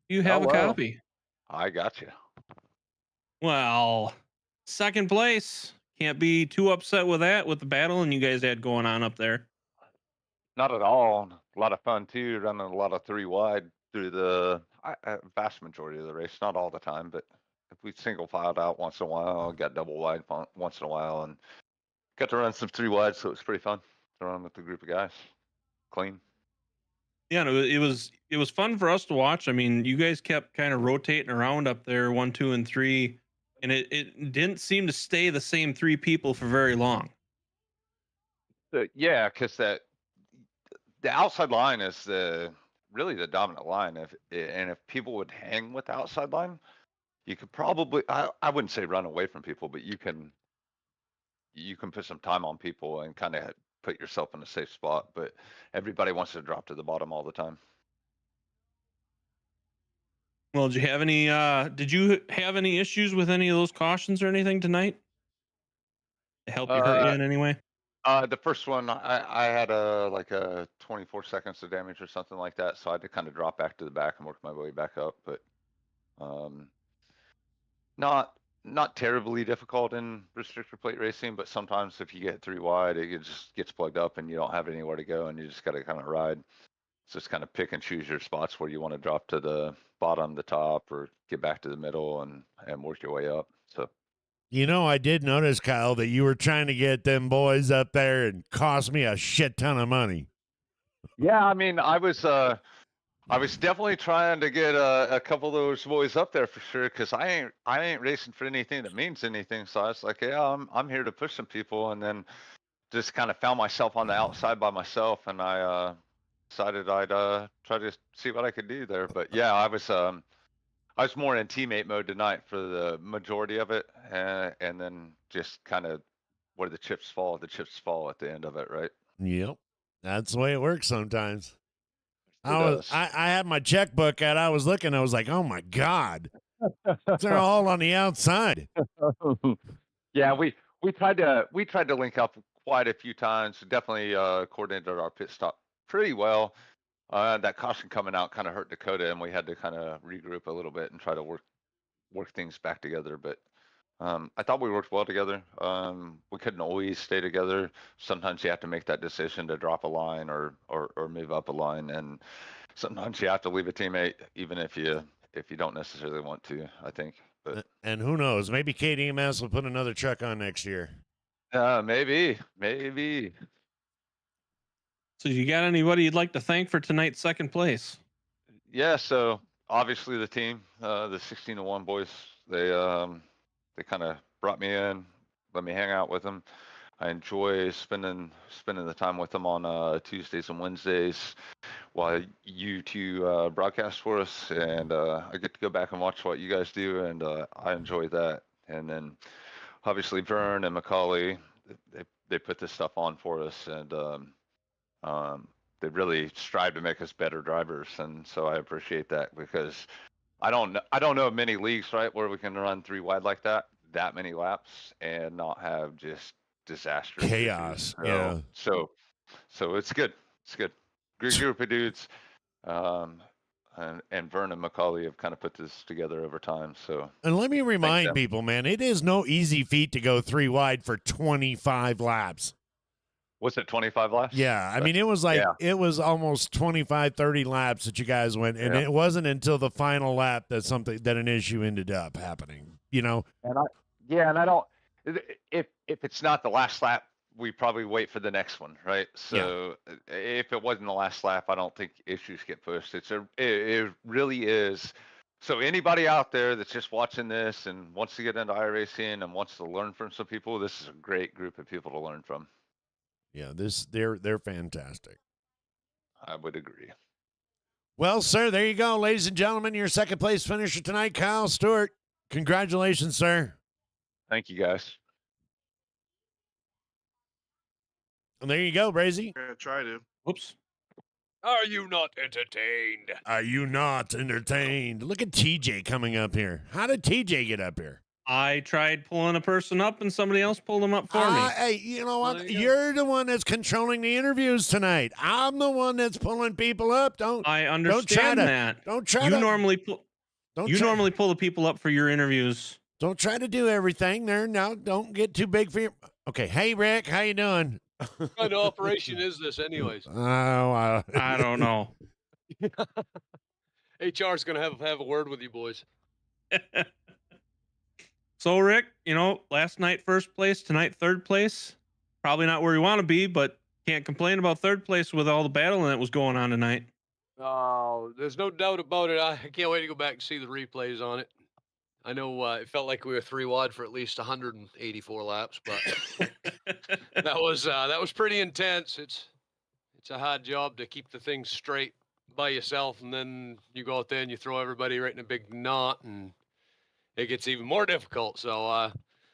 you have a copy. I got you. Well, second place. Can't be too upset with that, with the battle and you guys had going on up there. Not at all. A lot of fun too, running a lot of 3 wide through the vast majority of the race. Not all the time, but if we single filed out once in a while, got double wide once in a while, and got to run some 3 wide, so it was pretty fun to run with a group of guys. Clean. Yeah, no, it was fun for us to watch. I mean, you guys kept kind of rotating around up there, 1, 2, and 3, and it didn't seem to stay the same 3 people for very long. Yeah, because the outside line is really the dominant line. If people would hang with the outside line, you could probably, I wouldn't say run away from people, but you can put some time on people and kind of put yourself in a safe spot. But everybody wants to drop to the bottom all the time. Well, did you have any issues with any of those cautions or anything tonight? To help you hurt you in any way? The first one, I had a 24 seconds of damage or something like that, so I had to kind of drop back to the back and work my way back up. But not not terribly difficult in restrictor plate racing, but sometimes if you get 3 wide, it just gets plugged up and you don't have anywhere to go and you just got to kind of ride. So it's kind of pick and choose your spots where you want to drop to the bottom, the top, or get back to the middle and work your way up. So, You know, I did notice, Kyle, that you were trying to get them boys up there and cost me a shit ton of money. yeah, I mean, I was definitely trying to get a couple of those boys up there for sure, because I ain't racing for anything that means anything. So I was like, yeah, I'm here to push some people, and then just kind of found myself on the outside by myself, and I decided I'd try to see what I could do there. But yeah, I was more in teammate mode tonight for the majority of it, and then just kind of where the chips fall at the end of it, right? Yep. That's the way it works sometimes. It I does. had my checkbook out. I was looking. I was like, oh, my God. They're all on the outside. Yeah, we tried to link up quite a few times. Definitely coordinated our pit stop pretty well. That caution coming out kind of hurt Dakota, and we had to kind of regroup a little bit and try to work things back together. But I thought we worked well together. We couldn't always stay together. Sometimes you have to make that decision to drop a line or move up a line, and sometimes you have to leave a teammate even if you don't necessarily want to, I think. But And who knows? Maybe KDMS will put another truck on next year. maybe. So you got anybody you'd like to thank for tonight's second place? Yeah, so obviously the team, the 16-1 boys, they kind of brought me in, let me hang out with them. I enjoy spending the time with them on Tuesdays and Wednesdays while you two broadcast for us, and I get to go back and watch what you guys do, and I enjoy that. And then obviously Vern and Macaulay, they put this stuff on for us, and they really strive to make us better drivers, and so I appreciate that, because I don't know of many leagues, right, where we can run 3 wide like that many laps and not have just disastrous Chaos. issues. Yeah. So it's good. It's good. Good group of dudes. And Vern and Macaulay have kind of put this together over time. So, and let me remind people, man, it is no easy feat to go 3 wide for 25 laps. What's it, 25 laps? Yeah. I mean, it was like, it was almost 25, 30 laps that you guys went. And it wasn't until the final lap that an issue ended up happening, you know? And I don't, if it's not the last lap, we probably wait for the next one, right? So if it wasn't the last lap, I don't think issues get pushed. It really is. So anybody out there that's just watching this and wants to get into iRacing and wants to learn from some people, this is a great group of people to learn from. Yeah, they're fantastic. I would agree. Well, sir, there you go, ladies and gentlemen. Your second place finisher tonight, Kyle Stewart. Congratulations, sir. Thank you, guys. And there you go, Brazy. Yeah, try to. Whoops. Are you not entertained? Are you not entertained? Look at TJ coming up here. How did TJ get up here? I tried pulling a person up and somebody else pulled them up for me. Hey, you know what? You're the one that's controlling the interviews tonight. I'm the one that's pulling people up. I understand that. Don't try you to. Normally pull the people up for your interviews. Don't try to do everything there. Now, don't get too big for your. Okay. Hey, Rick, how you doing? What kind of operation is this, anyways? Oh, I don't know. HR's gonna have a word with you boys. So, Rick, last night first place, tonight third place. Probably not where you want to be, but can't complain about third place with all the battling that was going on tonight. Oh, there's no doubt about it. I can't wait to go back and see the replays on it. I know it felt like we were 3 wide for at least 184 laps, but that was pretty intense. It's a hard job to keep the thing straight by yourself, and then you go out there and you throw everybody right in a big knot, and it gets even more difficult. So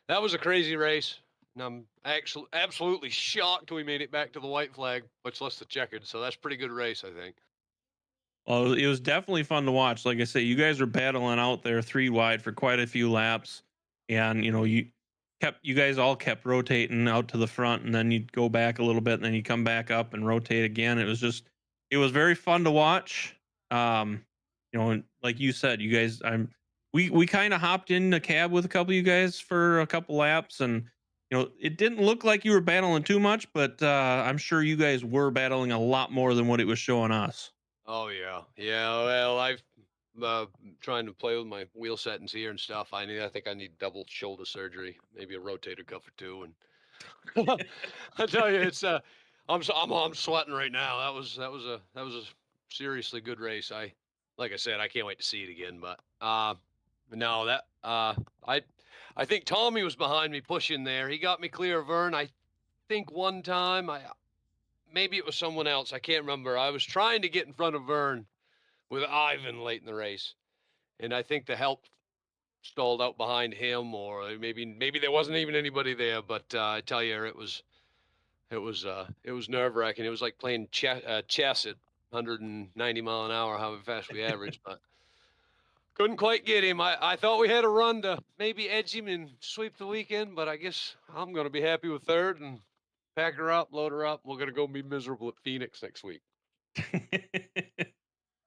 that was a crazy race, and I'm actually absolutely shocked we made it back to the white flag, much less the checkered. So that's a pretty good race, I think. Well, it was definitely fun to watch. Like I say, you guys were battling out there 3 wide for quite a few laps, and you guys all kept rotating out to the front, and then you'd go back a little bit, and then you come back up and rotate again. It was very fun to watch. And like you said, you guys, we kind of hopped in a cab with a couple of you guys for a couple laps, and it didn't look like you were battling too much, but I'm sure you guys were battling a lot more than what it was showing us. Oh yeah, yeah. Well, I've trying to play with my wheel settings here and stuff. I think I need double shoulder surgery, maybe a rotator cuff or two. And I tell you, it's I'm sweating right now. That was a seriously good race. Like I said, I can't wait to see it again. But no, that I think Tommy was behind me pushing there. He got me clear of Vern. I think one time maybe it was someone else. I can't remember. I was trying to get in front of Vern with Ivan late in the race, and I think the help stalled out behind him, or maybe there wasn't even anybody there. But I tell you, it was nerve wracking. It was like playing chess at 190 mile an hour, however fast we averaged, but couldn't quite get him. I thought we had a run to maybe edge him and sweep the weekend, but I guess I'm going to be happy with third and pack her up, load her up. We're going to go be miserable at Phoenix next week.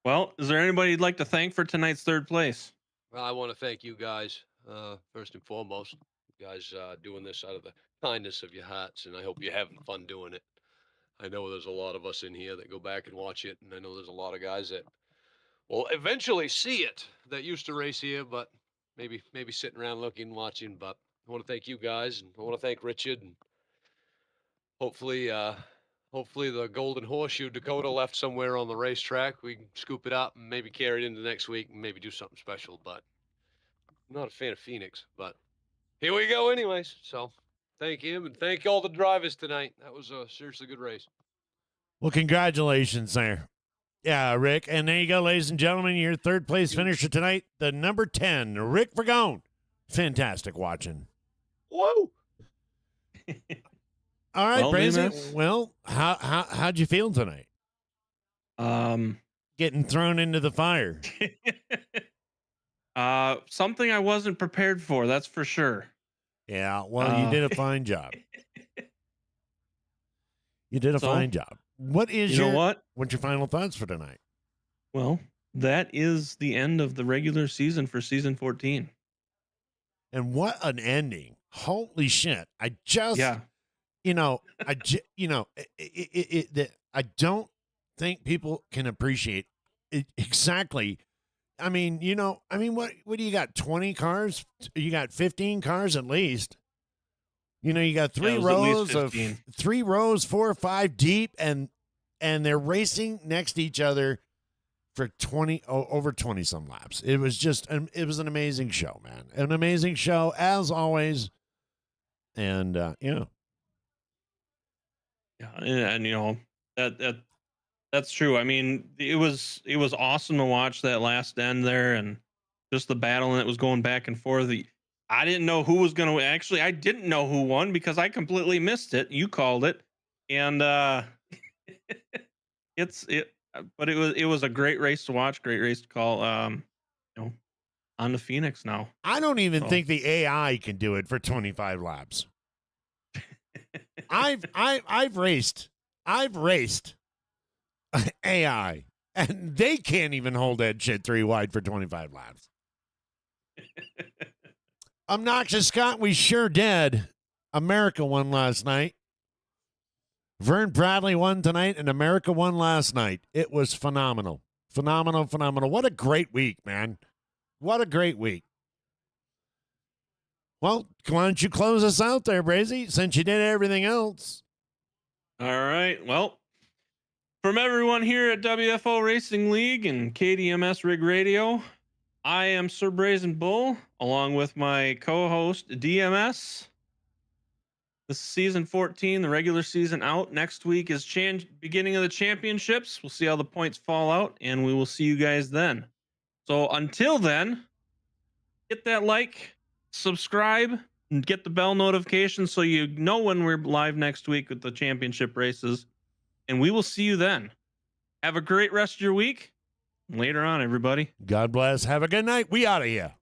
Well, is there anybody you'd like to thank for tonight's third place? Well, I want to thank you guys, first and foremost. You guys doing this out of the kindness of your hearts, and I hope you're having fun doing it. I know there's a lot of us in here that go back and watch it, and I know there's a lot of guys that will eventually see it that used to race here, but maybe sitting around looking, watching. But I want to thank you guys, and I want to thank Richard, and hopefully the Golden Horseshoe Dakota left somewhere on the racetrack. We can scoop it up and maybe carry it into next week and maybe do something special. But I'm not a fan of Phoenix, but here we go anyways. So thank him and thank all the drivers tonight. That was a seriously good race. Well, congratulations there. Yeah, Rick. And there you go, ladies and gentlemen, your third place finisher tonight, the number 10, Rick Vergone. Fantastic watching. Whoa. All right, Well, Brazy. DMS. Well, how'd you feel tonight? Getting thrown into the fire. Something I wasn't prepared for, that's for sure. Yeah, well, you did a fine job. You did a fine job. What's your final thoughts for tonight? Well, that is the end of the regular season for season 14. And what an ending. Holy shit. I don't think people can appreciate it exactly. I mean, what do you got? 20 cars? You got 15 cars at least. You got three rows, 4 or 5 deep, and they're racing next to each other for over 20 some laps. It was it was an amazing show, man. An amazing show as always. And Yeah, and that's true. I mean, it was awesome to watch that last end there, and just the battle that was going back and forth. I didn't know who was going to actually. I didn't know who won because I completely missed it. You called it, and but it was a great race to watch, great race to call. On to Phoenix now. I don't even think the AI can do it for 25 laps. I've raced AI, and they can't even hold that shit 3 wide for 25 laps. Obnoxious Scott, we sure did. America won last night. Vern Bradley won tonight, and America won last night. It was phenomenal. Phenomenal. What a great week, man. What a great week. Well, why don't you close us out there, Brazy, since you did everything else? All right. Well, from everyone here at WFO Racing League and KDMS Rig Radio, I am Sir Brazen Bull, along with my co-host DMS. This is season 14, the regular season out. Next week is beginning of the championships. We'll see how the points fall out, and we will see you guys then. So until then, hit that like, subscribe, and get the bell notification so you know when we're live next week with the championship races. And we will see you then. Have a great rest of your week. Later on, everybody. God bless. Have a good night. We out of here.